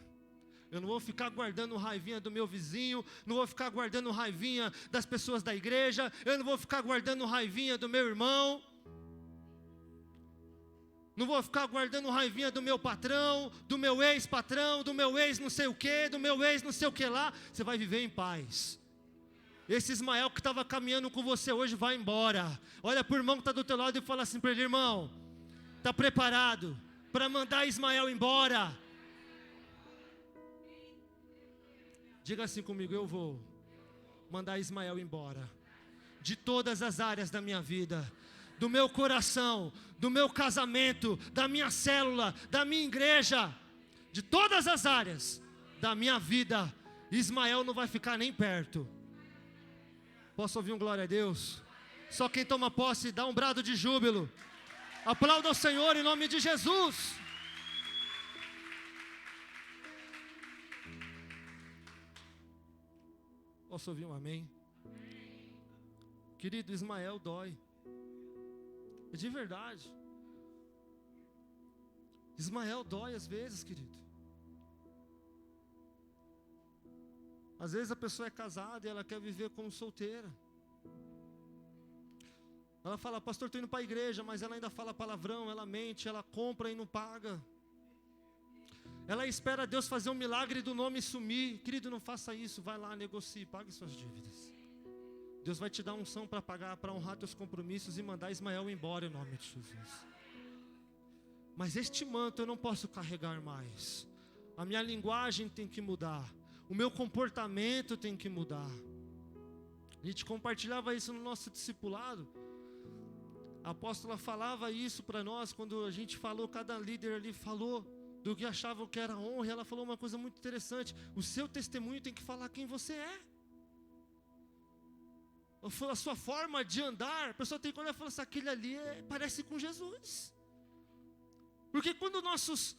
Eu não vou ficar guardando raivinha do meu vizinho, não vou ficar guardando raivinha das pessoas da igreja, eu não vou ficar guardando raivinha do meu irmão, não vou ficar guardando raivinha do meu patrão, do meu ex-patrão, do meu ex não sei o que, do meu ex não sei o que lá. Você vai viver em paz. Esse Ismael que estava caminhando com você hoje vai embora. Olha para o irmão que está do teu lado e fala assim para ele: irmão, está preparado para mandar Ismael embora? Diga assim comigo: eu vou mandar Ismael embora, de todas as áreas da minha vida, do meu coração, do meu casamento, da minha célula, da minha igreja, de todas as áreas da minha vida. Ismael não vai ficar nem perto. Posso ouvir um glória a Deus? Só quem toma posse dá um brado de júbilo. Aplauda o Senhor em nome de Jesus. Posso ouvir um amém? Querido, Ismael dói. É de verdade. Ismael dói às vezes, querido. Às vezes a pessoa é casada e ela quer viver como solteira. Ela fala: pastor, estou indo para a igreja, mas ela ainda fala palavrão, ela mente, ela compra e não paga. Ela espera Deus fazer um milagre do nome sumir. Querido, não faça isso. Vai lá, negocie, pague suas dívidas. Deus vai te dar unção para pagar, para honrar teus compromissos e mandar Ismael embora em nome de Jesus. Mas este manto eu não posso carregar mais. A minha linguagem tem que mudar. O meu comportamento tem que mudar. A gente compartilhava isso no nosso discipulado. A apóstola falava isso para nós quando a gente falou, cada líder ali falou do que achavam que era honra. Ela falou uma coisa muito interessante: o seu testemunho tem que falar quem você é. A sua forma de andar, a pessoa tem que olhar e falar assim: aquele ali parece com Jesus. Porque quando nossos,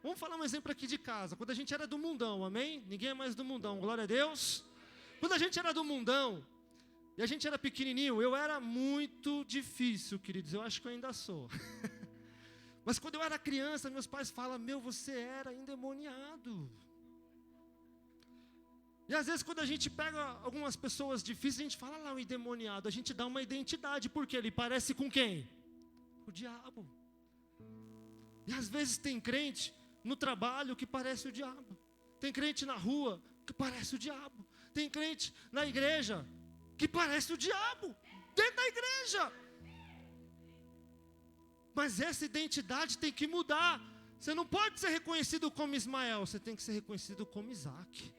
vamos falar um exemplo aqui de casa, quando a gente era do mundão, amém? Ninguém é mais do mundão, glória a Deus. Quando a gente era do mundão, e a gente era pequenininho, eu era muito difícil, queridos, eu acho que eu ainda sou. Mas quando eu era criança, meus pais falam: meu, você era endemoniado. E às vezes quando a gente pega algumas pessoas difíceis, a gente fala lá: o endemoniado, a gente dá uma identidade, porque ele parece com quem? O diabo. E às vezes tem crente no trabalho que parece o diabo. Tem crente na rua que parece o diabo. Tem crente na igreja que parece o diabo, dentro da igreja. Mas essa identidade tem que mudar. Você não pode ser reconhecido como Ismael, você tem que ser reconhecido como Isaac.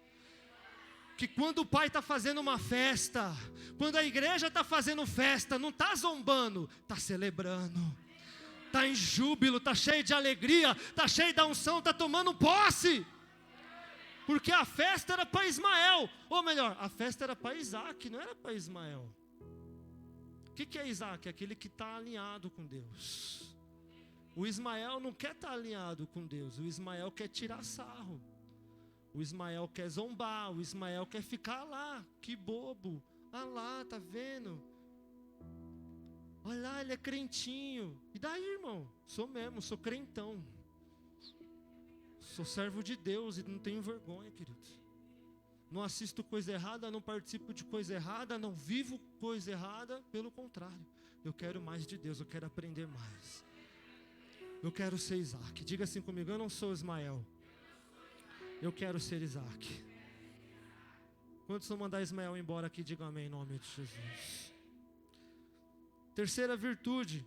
Que quando o pai está fazendo uma festa, quando a igreja está fazendo festa, não está zombando, está celebrando, está em júbilo, está cheio de alegria, está cheio da unção, está tomando posse. Porque a festa era para Ismael, ou melhor, a festa era para Isaac, não era para Ismael. que é Isaac? É aquele que está alinhado com Deus. O Ismael não quer estar alinhado com Deus. O Ismael quer tirar sarro. O Ismael quer zombar. O Ismael quer ficar lá. Que bobo. Ah lá, tá vendo? Olha lá, ele é crentinho. E daí, irmão? Sou mesmo, sou crentão. Sou servo de Deus e não tenho vergonha, queridos. Não assisto coisa errada, não participo de coisa errada, não vivo coisa errada. Pelo contrário, eu quero mais de Deus, eu quero aprender mais. Eu quero ser Isaac. Diga assim comigo, eu não sou Ismael. Eu quero ser Isaac. Quantos vão mandar Ismael embora aqui, digam amém em nome de Jesus. Terceira virtude,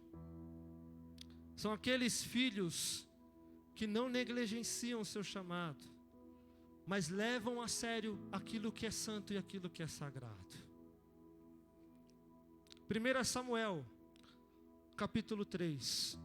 são aqueles filhos que não negligenciam o seu chamado, mas levam a sério aquilo que é santo e aquilo que é sagrado. 1 Samuel, capítulo 3.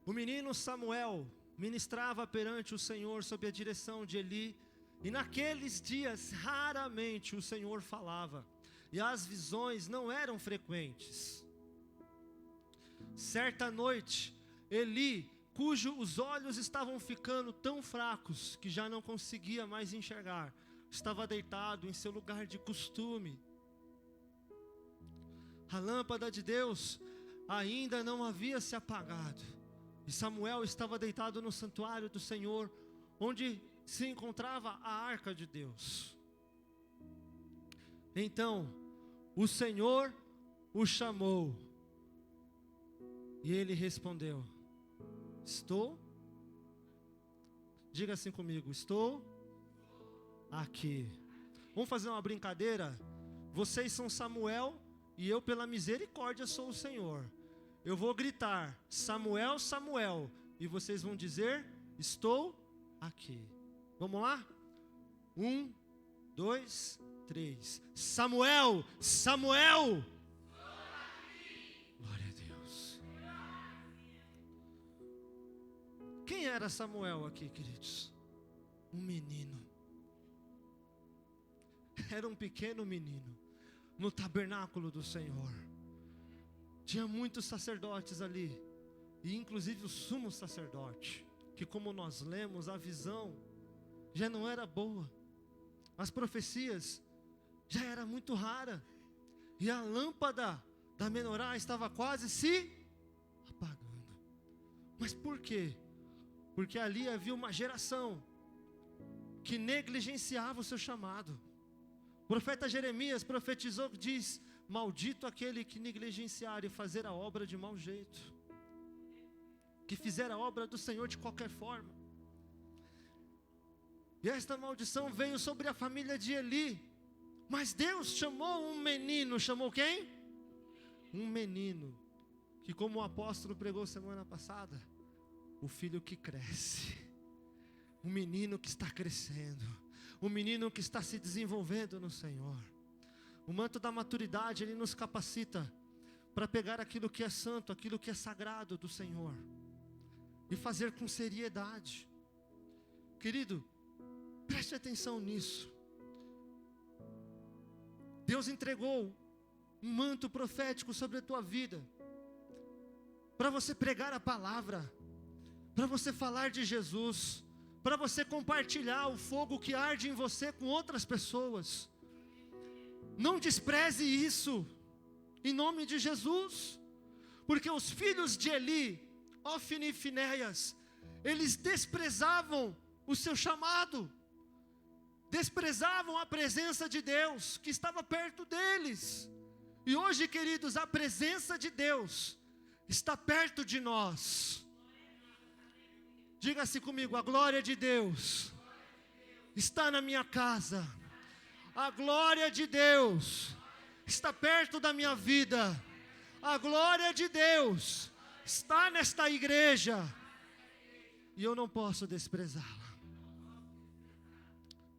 O menino Samuel ministrava perante o Senhor sob a direção de Eli, e naqueles dias raramente o Senhor falava, e as visões não eram frequentes. Certa noite, Eli, cujos olhos estavam ficando tão fracos que já não conseguia mais enxergar, estava deitado em seu lugar de costume. A lâmpada de Deus ainda não havia se apagado. E Samuel estava deitado no santuário do Senhor, onde se encontrava a arca de Deus. Então, o Senhor o chamou. E ele respondeu: estou? Diga assim comigo, estou aqui. Vamos fazer uma brincadeira? Vocês são Samuel e eu, pela misericórdia, sou o Senhor. Eu vou gritar, Samuel, Samuel, e vocês vão dizer, estou aqui. Vamos lá? 1, 2, 3. Samuel, Samuel. Glória a Deus. Quem era Samuel aqui, queridos? Um menino. Era um pequeno menino no tabernáculo do Senhor. Tinha muitos sacerdotes ali, e inclusive o sumo sacerdote, que, como nós lemos, a visão já não era boa, as profecias já era muito rara, e a lâmpada da menorá estava quase se apagando. Mas por quê? Porque ali havia uma geração que negligenciava o seu chamado. O profeta Jeremias profetizou, diz: maldito aquele que negligenciar e fazer a obra de mau jeito, que fizer a obra do Senhor de qualquer forma. E esta maldição veio sobre a família de Eli. Mas Deus chamou um menino, chamou quem? Um menino, que, como o apóstolo pregou semana passada, o filho que cresce, um menino que está crescendo, um menino que está se desenvolvendo no Senhor. O manto da maturidade, ele nos capacita para pegar aquilo que é santo, aquilo que é sagrado do Senhor, e fazer com seriedade. Querido, preste atenção nisso. Deus entregou um manto profético sobre a tua vida, para você pregar a palavra, para você falar de Jesus, para você compartilhar o fogo que arde em você com outras pessoas. Não despreze isso, em nome de Jesus, porque os filhos de Eli, Ofni e Finéias, eles desprezavam o seu chamado, desprezavam a presença de Deus, que estava perto deles. E hoje, queridos, a presença de Deus está perto de nós. Diga-se comigo, a glória de Deus está na minha casa. A glória de Deus está perto da minha vida. A glória de Deus está nesta igreja. E eu não posso desprezá-la.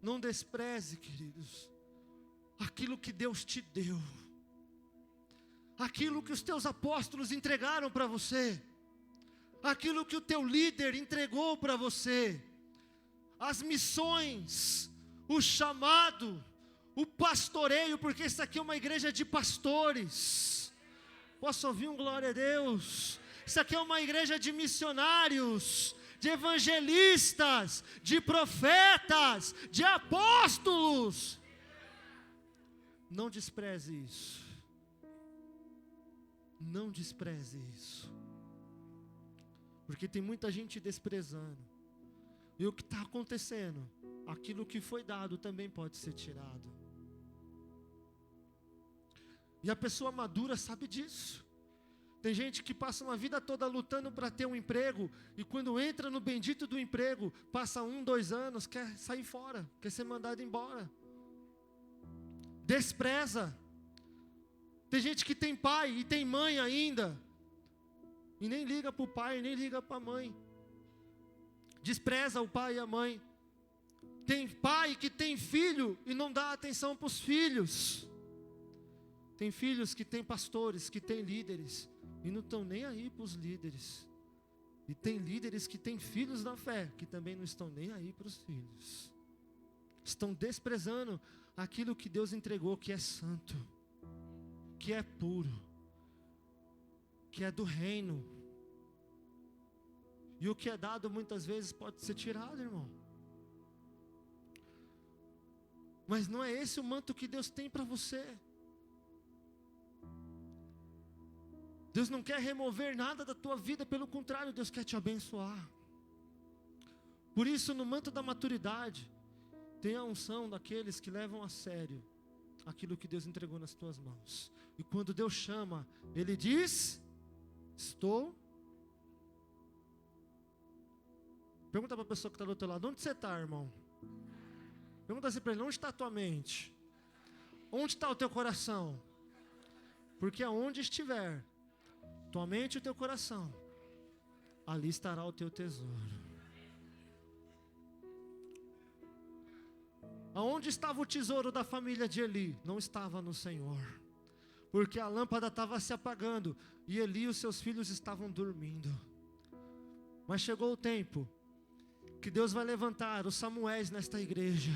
Não despreze, queridos, aquilo que Deus te deu, aquilo que os teus apóstolos entregaram para você, aquilo que o teu líder entregou para você, as missões, o chamado, o pastoreio, porque isso aqui é uma igreja de pastores. Posso ouvir um glória a Deus? Isso aqui é uma igreja de missionários, de evangelistas, de profetas, de apóstolos. Não despreze isso. Não despreze isso. Porque tem muita gente desprezando. E o que está acontecendo? Aquilo que foi dado também pode ser tirado. E a pessoa madura sabe disso. Tem gente que passa uma vida toda lutando para ter um emprego, e quando entra no bendito do emprego, passa 1, 2 anos, quer sair fora, quer ser mandado embora. Despreza. Tem gente que tem pai e tem mãe ainda, e nem liga para o pai, nem liga para a mãe. Despreza o pai e a mãe. Tem pai que tem filho e não dá atenção para os filhos. Tem filhos que têm pastores, que têm líderes, e não estão nem aí para os líderes. E tem líderes que têm filhos na fé, que também não estão nem aí para os filhos. Estão desprezando aquilo que Deus entregou, que é santo, que é puro, que é do reino. E o que é dado muitas vezes pode ser tirado, irmão. Mas não é esse o manto que Deus tem para você. Deus não quer remover nada da tua vida, pelo contrário, Deus quer te abençoar. Por isso, no manto da maturidade, tem a unção daqueles que levam a sério aquilo que Deus entregou nas tuas mãos. E quando Deus chama, Ele diz: estou. Pergunta para a pessoa que está do teu lado: onde você está, irmão? Pergunta assim para ele: onde está a tua mente? Onde está o teu coração? Porque aonde estiver tua mente e o teu coração, ali estará o teu tesouro. Aonde estava o tesouro da família de Eli? Não estava no Senhor, porque a lâmpada estava se apagando, e Eli e os seus filhos estavam dormindo. Mas chegou o tempo que Deus vai levantar os Samuéis nesta igreja,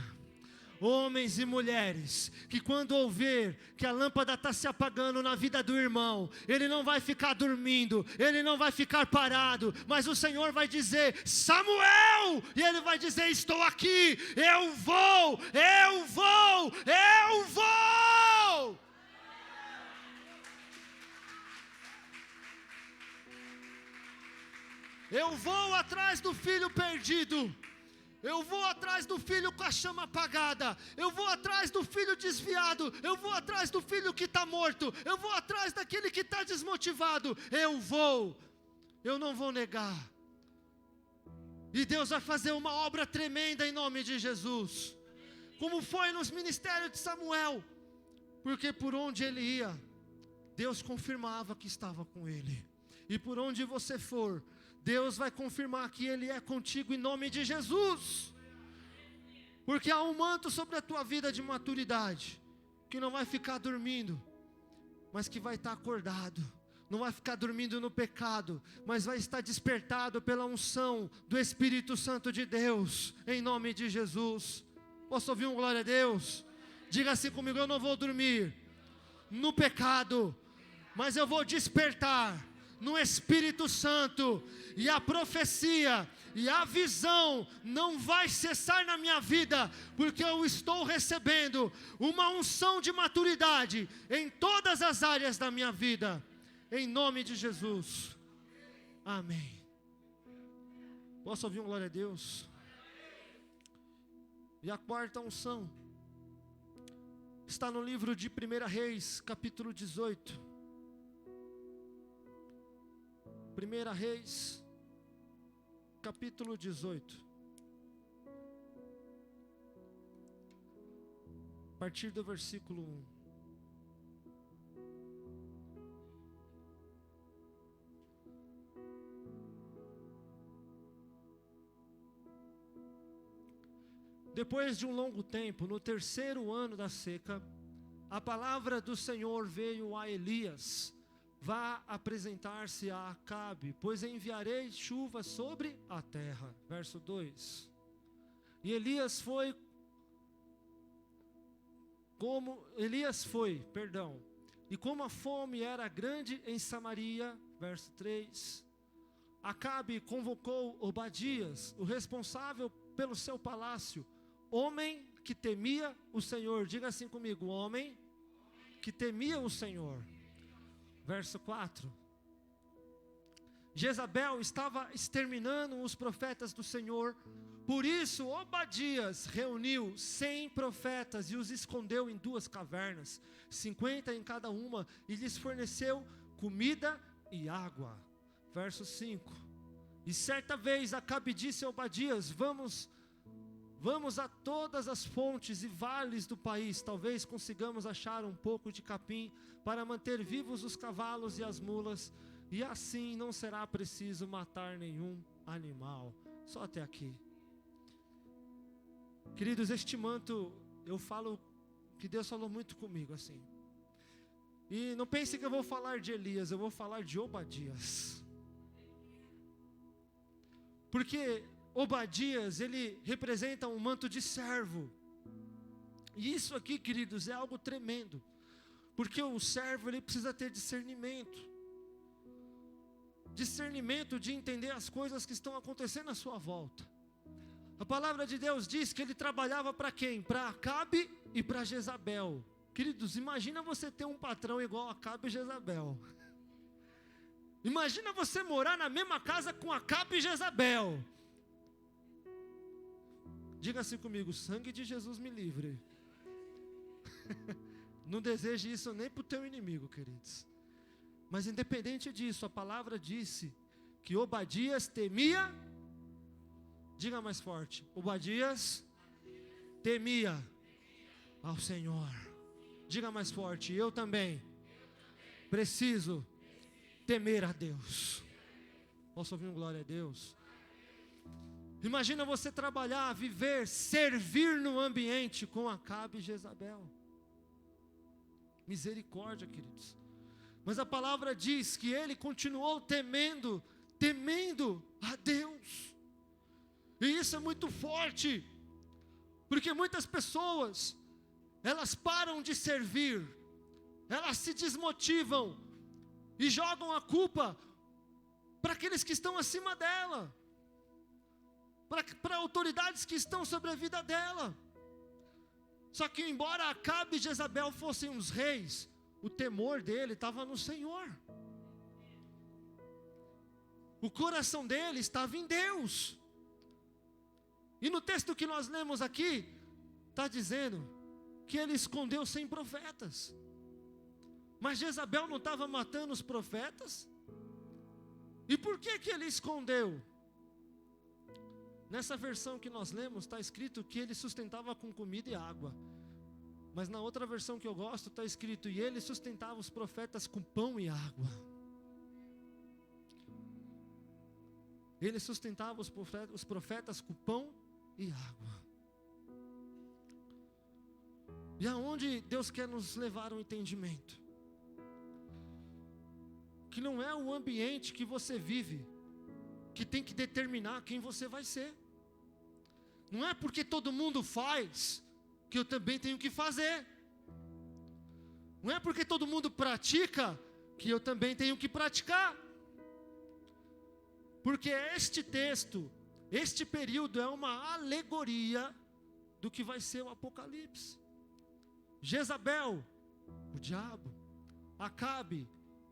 homens e mulheres, que quando ouvir que a lâmpada está se apagando na vida do irmão, ele não vai ficar dormindo, ele não vai ficar parado, mas o Senhor vai dizer: Samuel! E ele vai dizer: estou aqui, eu vou, eu vou, eu vou! Eu vou atrás do filho perdido. Eu vou atrás do filho com a chama apagada. Eu vou atrás do filho desviado. Eu vou atrás do filho que está morto. Eu vou atrás daquele que está desmotivado. Eu vou. Eu não vou negar. E Deus vai fazer uma obra tremenda em nome de Jesus. Como foi nos ministérios de Samuel. Porque por onde ele ia, Deus confirmava que estava com ele. E por onde você for, Deus vai confirmar que Ele é contigo em nome de Jesus. Porque há um manto sobre a tua vida de maturidade, que não vai ficar dormindo, mas que vai estar acordado. Não vai ficar dormindo no pecado, mas vai estar despertado pela unção do Espírito Santo de Deus, em nome de Jesus. Posso ouvir um glória a Deus? Diga assim comigo: eu não vou dormir no pecado, mas eu vou despertar no Espírito Santo, e a profecia e a visão não vai cessar na minha vida, porque eu estou recebendo uma unção de maturidade em todas as áreas da minha vida, em nome de Jesus, amém. Posso ouvir um glória a Deus? E a quarta unção está no livro de 1 Reis, capítulo 18. 1 Reis, capítulo 18, a partir do versículo 1. Depois de um longo tempo, no 3º ano da seca, a palavra do Senhor veio a Elias: vá apresentar-se a Acabe, pois enviarei chuva sobre a terra. Verso 2. E Elias foi, e como a fome era grande em Samaria, verso 3, Acabe convocou Obadias, o responsável pelo seu palácio, homem que temia o Senhor. Diga assim comigo: homem que temia o Senhor. Verso 4. Jezabel estava exterminando os profetas do Senhor, por isso Obadias reuniu 100 profetas e os escondeu em 2 cavernas, 50 em cada uma, e lhes forneceu comida e água. Verso 5. E certa vez Acabe disse a Obadias: Vamos a todas as fontes e vales do país, talvez consigamos achar um pouco de capim para manter vivos os cavalos e as mulas, e assim não será preciso matar nenhum animal. Só até aqui. Queridos, este manto, eu falo que Deus falou muito comigo assim. E não pense que eu vou falar de Elias, eu vou falar de Obadias. Porque Obadias, ele representa um manto de servo. E isso aqui, queridos, é algo tremendo. Porque o servo, ele precisa ter discernimento. Discernimento de entender as coisas que estão acontecendo à sua volta. A palavra de Deus diz que ele trabalhava para quem? Para Acabe e para Jezabel. Queridos, imagina você ter um patrão igual Acabe e Jezabel. Imagina você morar na mesma casa com Acabe e Jezabel. Diga assim comigo: sangue de Jesus me livre. Não deseje isso nem para o teu inimigo, queridos. Mas independente disso, a palavra disse que Obadias temia. Diga mais forte: Obadias temia ao Senhor. Diga mais forte: eu também preciso temer a Deus. Posso ouvir um glória a Deus? Imagina você trabalhar, viver, servir no ambiente com Acabe e Jezabel. Misericórdia, queridos. Mas a palavra diz que ele continuou temendo a Deus. E isso é muito forte, porque muitas pessoas, elas param de servir, elas se desmotivam e jogam a culpa para aqueles que estão acima dela, para autoridades que estão sobre a vida dela. Só que embora Acabe e Jezabel fossem os reis, o temor dele estava no Senhor. O coração dele estava em Deus. E no texto que nós lemos aqui, está dizendo que ele escondeu 100 profetas. Mas Jezabel não estava matando os profetas? E por que ele escondeu? Nessa versão que nós lemos, está escrito que ele sustentava com comida e água. Mas na outra versão que eu gosto, está escrito: e ele sustentava os profetas com pão e água. Ele sustentava os profetas com pão e água. E aonde Deus quer nos levar ao entendimento? Que não é o ambiente que você vive que tem que determinar quem você vai ser. Não é porque todo mundo faz que eu também tenho que fazer. Não é porque todo mundo pratica que eu também tenho que praticar. Porque este texto, este período é uma alegoria do que vai ser o Apocalipse. Jezabel, o diabo. Acabe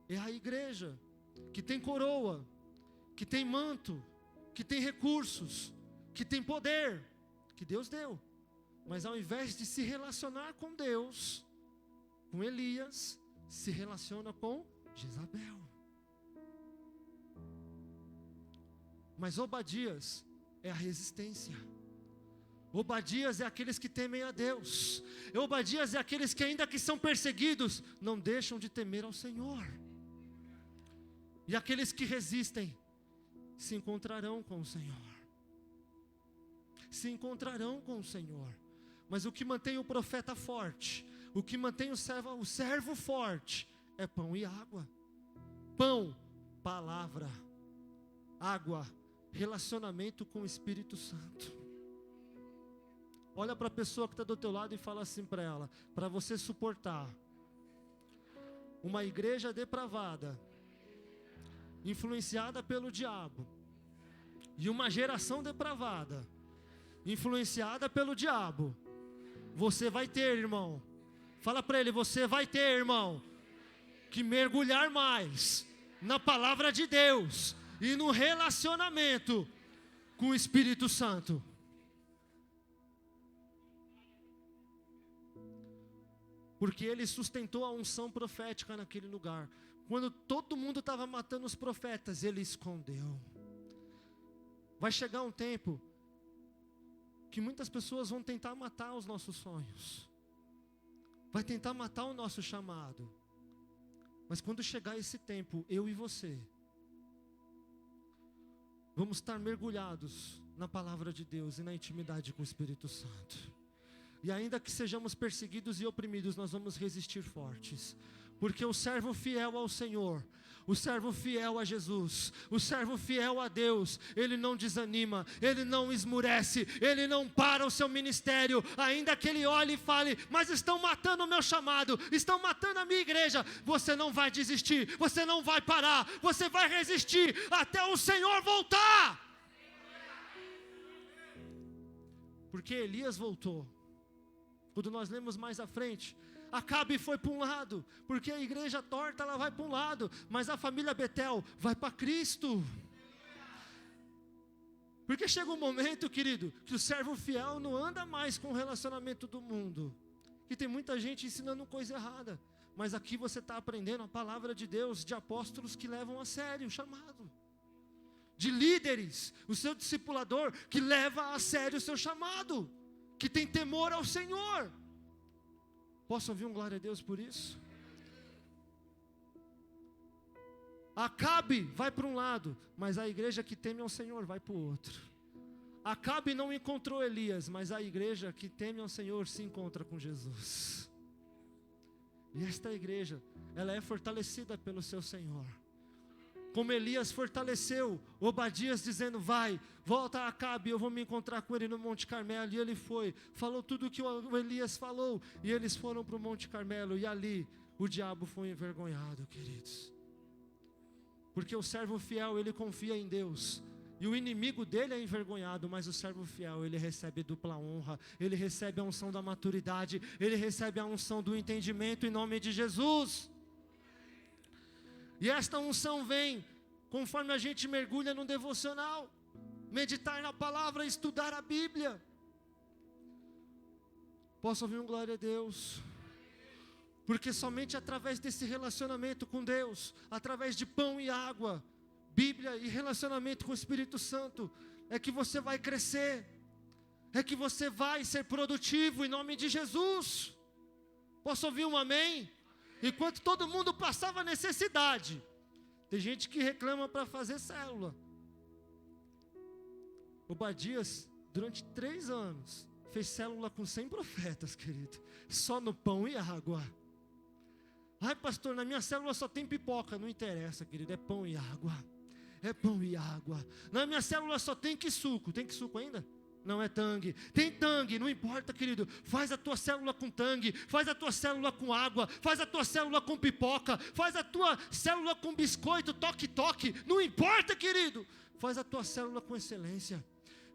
é a igreja que tem coroa, que tem manto, que tem recursos, que tem poder, que Deus deu. Mas ao invés de se relacionar com Deus, com Elias, se relaciona com Jezabel. Mas Obadias é a resistência. Obadias é aqueles que temem a Deus. Obadias é aqueles que, ainda que são perseguidos, não deixam de temer ao Senhor. E aqueles que resistem se encontrarão com o Senhor. Se encontrarão com o Senhor. Mas o que mantém o profeta forte, o que mantém o servo forte, é pão e água. Pão, palavra. Água, relacionamento com o Espírito Santo. Olha para a pessoa que está do teu lado e fala assim para ela: para você suportar uma igreja depravada, influenciada pelo diabo, e uma geração depravada, influenciada pelo diabo, você vai ter, irmão, fala para ele, você vai ter, irmão, que mergulhar mais na palavra de Deus e no relacionamento com o Espírito Santo. Porque ele sustentou a unção profética naquele lugar. Quando todo mundo estava matando os profetas, ele escondeu. Vai chegar um tempo que muitas pessoas vão tentar matar os nossos sonhos. Vai tentar matar o nosso chamado. Mas quando chegar esse tempo, eu e você vamos estar mergulhados na palavra de Deus e na intimidade com o Espírito Santo. E ainda que sejamos perseguidos e oprimidos, nós vamos resistir fortes. Porque o servo fiel ao Senhor, o servo fiel a Jesus, o servo fiel a Deus, ele não desanima, ele não esmurece, ele não para o seu ministério, ainda que ele olhe e fale, mas estão matando o meu chamado, estão matando a minha igreja. Você não vai desistir, você não vai parar, você vai resistir até o Senhor voltar. Porque Elias voltou. Quando nós lemos mais à frente, Acabe foi para um lado, porque a igreja torta ela vai para um lado, mas a família Betel vai para Cristo. Porque chega um momento, querido, que o servo fiel não anda mais com o relacionamento do mundo, que tem muita gente ensinando coisa errada, mas aqui você está aprendendo a palavra de Deus, de apóstolos que levam a sério o chamado, de líderes, o seu discipulador que leva a sério o seu chamado, que tem temor ao Senhor. Posso ouvir um glória a Deus por isso? Acabe vai para um lado, mas a igreja que teme ao Senhor vai para o outro. Acabe não encontrou Elias, mas a igreja que teme ao Senhor se encontra com Jesus. E esta igreja, ela é fortalecida pelo seu Senhor. Como Elias fortaleceu Obadias dizendo, vai, volta a Acabe, eu vou me encontrar com ele no Monte Carmelo. E ele foi, falou tudo o que o Elias falou, e eles foram para o Monte Carmelo, e ali o diabo foi envergonhado, queridos. Porque o servo fiel, ele confia em Deus, e o inimigo dele é envergonhado, mas o servo fiel, ele recebe dupla honra, ele recebe a unção da maturidade, ele recebe a unção do entendimento em nome de Jesus. E esta unção vem conforme a gente mergulha no devocional, meditar na palavra, estudar a Bíblia. Posso ouvir um glória a Deus? Porque somente através desse relacionamento com Deus, através de pão e água, Bíblia e relacionamento com o Espírito Santo, é que você vai crescer, é que você vai ser produtivo em nome de Jesus. Posso ouvir um amém? Enquanto todo mundo passava necessidade, tem gente que reclama para fazer célula. Obadias, durante 3 anos, fez célula com 100 profetas, querido, só no pão e água. Ai, pastor, na minha célula só tem pipoca. Não interessa, querido, é pão e água. É pão e água. Na minha célula só tem que suco. Tem que suco ainda? Não é tangue. Tem tangue, não importa, querido. Faz a tua célula com tangue, faz a tua célula com água, faz a tua célula com pipoca, faz a tua célula com biscoito, toque-toque. Não importa, querido. Faz a tua célula com excelência.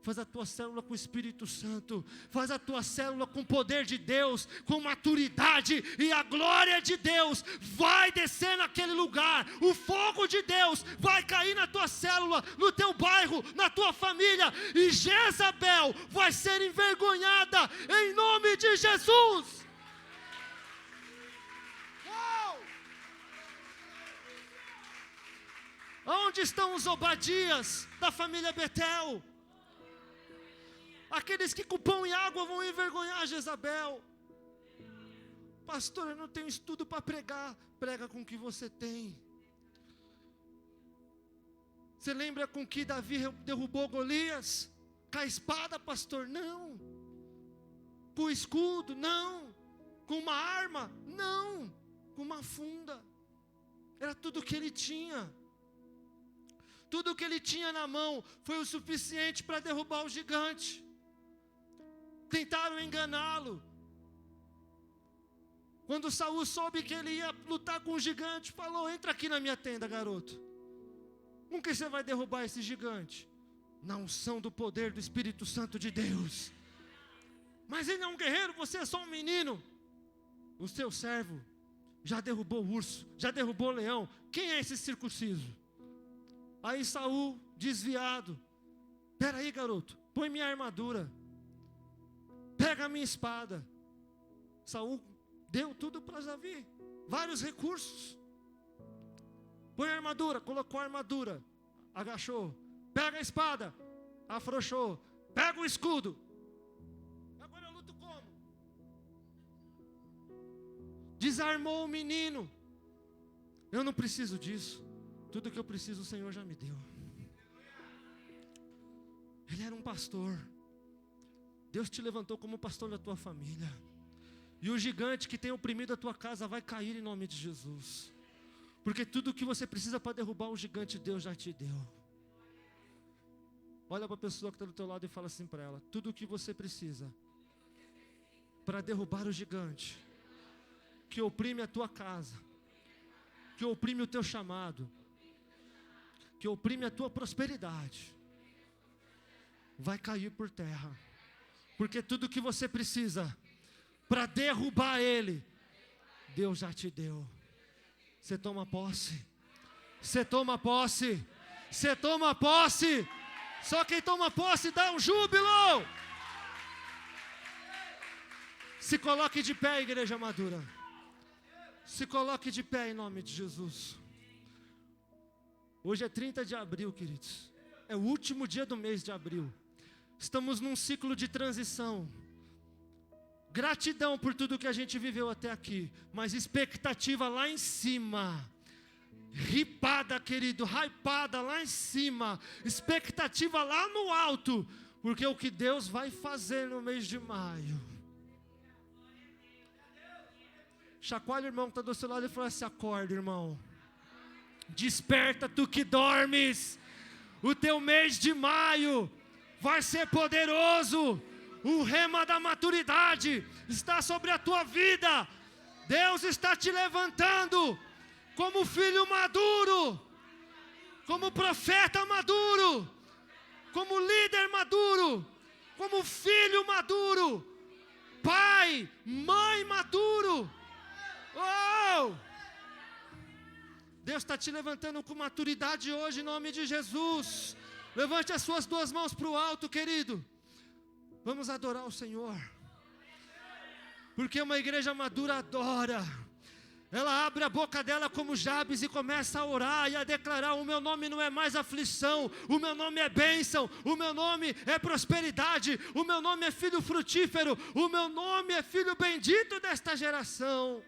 Faz a tua célula com o Espírito Santo. Faz a tua célula com o poder de Deus, com maturidade, e a glória de Deus vai descer naquele lugar. O fogo de Deus vai cair na tua célula, no teu bairro, na tua família, e Jezabel vai ser envergonhada em nome de Jesus. Onde estão os Obadias da família Betel? Aqueles que com pão e água vão envergonhar Jezabel. Pastor, eu não tenho estudo para pregar. Prega com o que você tem. Você lembra com que Davi derrubou Golias? Com a espada, pastor? Não. Com o escudo? Não. Com uma arma? Não. Com uma funda. Era tudo que ele tinha. Tudo que ele tinha na mão foi o suficiente para derrubar o gigante. Tentaram enganá-lo. Quando Saul soube que ele ia lutar com o gigante, falou: entra aqui na minha tenda, garoto. Como que você vai derrubar esse gigante? Na unção do poder do Espírito Santo de Deus. Mas ele é um guerreiro, você é só um menino. O seu servo já derrubou o urso, já derrubou o leão. Quem é esse circunciso? Aí Saul, desviado: espera aí, garoto, põe minha armadura, pega a minha espada. Saul deu tudo para Davi, vários recursos. Põe a armadura, colocou a armadura, agachou, pega a espada, afrouxou, pega o escudo. Agora eu luto como? Desarmou o menino. Eu não preciso disso. Tudo que eu preciso o Senhor já me deu. Ele era um pastor. Deus te levantou como pastor da tua família. E o gigante que tem oprimido a tua casa vai cair em nome de Jesus. Porque tudo que você precisa para derrubar o gigante, Deus já te deu. Olha para a pessoa que está do teu lado e fala assim para ela: tudo o que você precisa para derrubar o gigante que oprime a tua casa, que oprime o teu chamado, que oprime a tua prosperidade, vai cair por terra. Porque tudo o que você precisa para derrubar ele, Deus já te deu. Você toma posse. Você toma posse. Você toma posse. Só quem toma posse dá um júbilo. Se coloque de pé, igreja madura. Se coloque de pé em nome de Jesus. Hoje é 30 de abril, queridos. É o último dia do mês de abril. Estamos num ciclo de transição. Gratidão por tudo que a gente viveu até aqui, mas expectativa lá em cima. Ripada, querido, hypada lá em cima. Expectativa lá no alto, porque o que Deus vai fazer no mês de maio. Chacoalha o irmão que está do seu lado e fala assim: acorda, irmão. Desperta, tu que dormes. O teu mês de maio vai ser poderoso. O rema da maturidade está sobre a tua vida. Deus está te levantando como filho maduro, como profeta maduro, como líder maduro, como filho maduro, pai, mãe maduro. Oh! Deus está te levantando com maturidade hoje em nome de Jesus. Levante as suas duas mãos para o alto, querido. Vamos adorar o Senhor. Porque uma igreja madura adora. Ela abre a boca dela como Jabes e começa a orar e a declarar: o meu nome não é mais aflição, o meu nome é bênção, o meu nome é prosperidade, o meu nome é filho frutífero, o meu nome é filho bendito desta geração.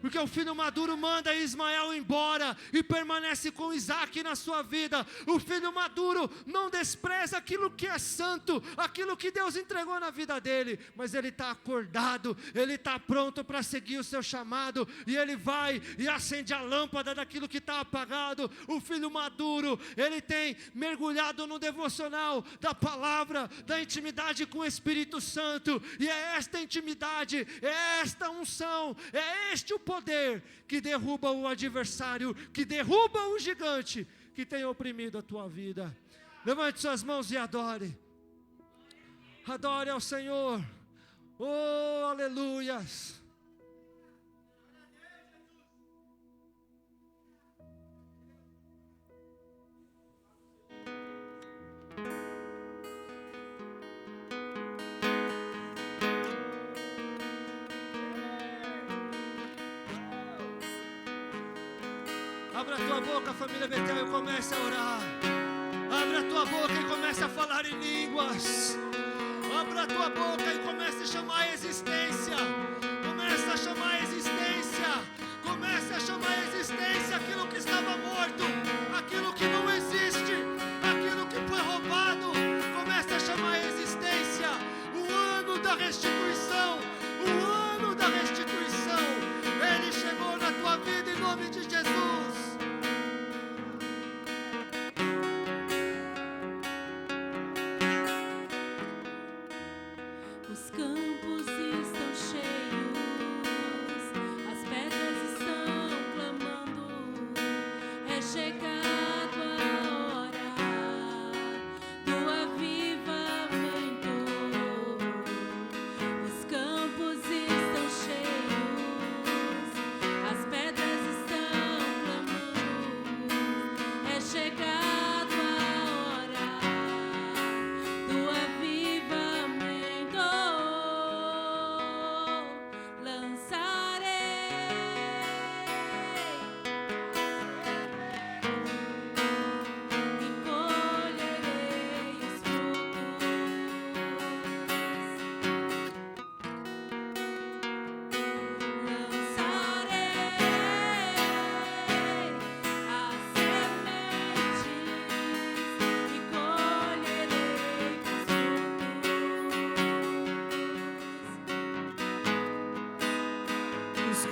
Porque o filho maduro manda Ismael embora e permanece com Isaac na sua vida. O filho maduro não despreza aquilo que é santo, aquilo que Deus entregou na vida dele, mas ele está acordado, ele está pronto para seguir o seu chamado, e ele vai e acende a lâmpada daquilo que está apagado. O filho maduro, ele tem mergulhado no devocional da palavra, da intimidade com o Espírito Santo, e é esta intimidade, é esta unção, é este o poder que derruba o adversário, que derruba o gigante que tem oprimido a tua vida. Levante suas mãos e adore. Adore ao Senhor. Oh, aleluias. Abra a tua boca, família Betel, e comece a orar. Abra a tua boca e comece a falar em línguas. Abra a tua boca e comece a chamar a existência. Comece a chamar a existência. Comece a chamar a existência aquilo que estava morto, aquilo que não existe, aquilo que foi roubado. Comece a chamar a existência. O ano da restituição. O ano da restituição. Ele chegou na tua vida em nome de Jesus.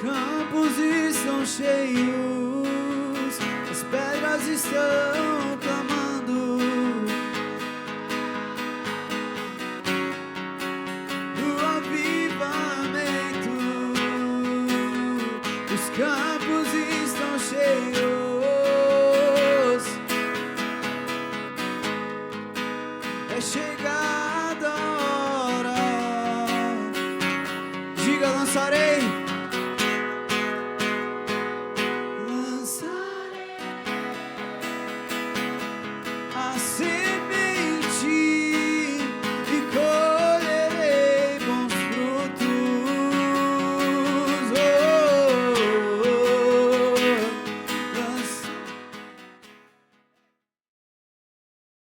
campos estão cheios, as pedras estão clamando. No avivamento, os campos estão cheios. É chegada a hora. Diga, lançarei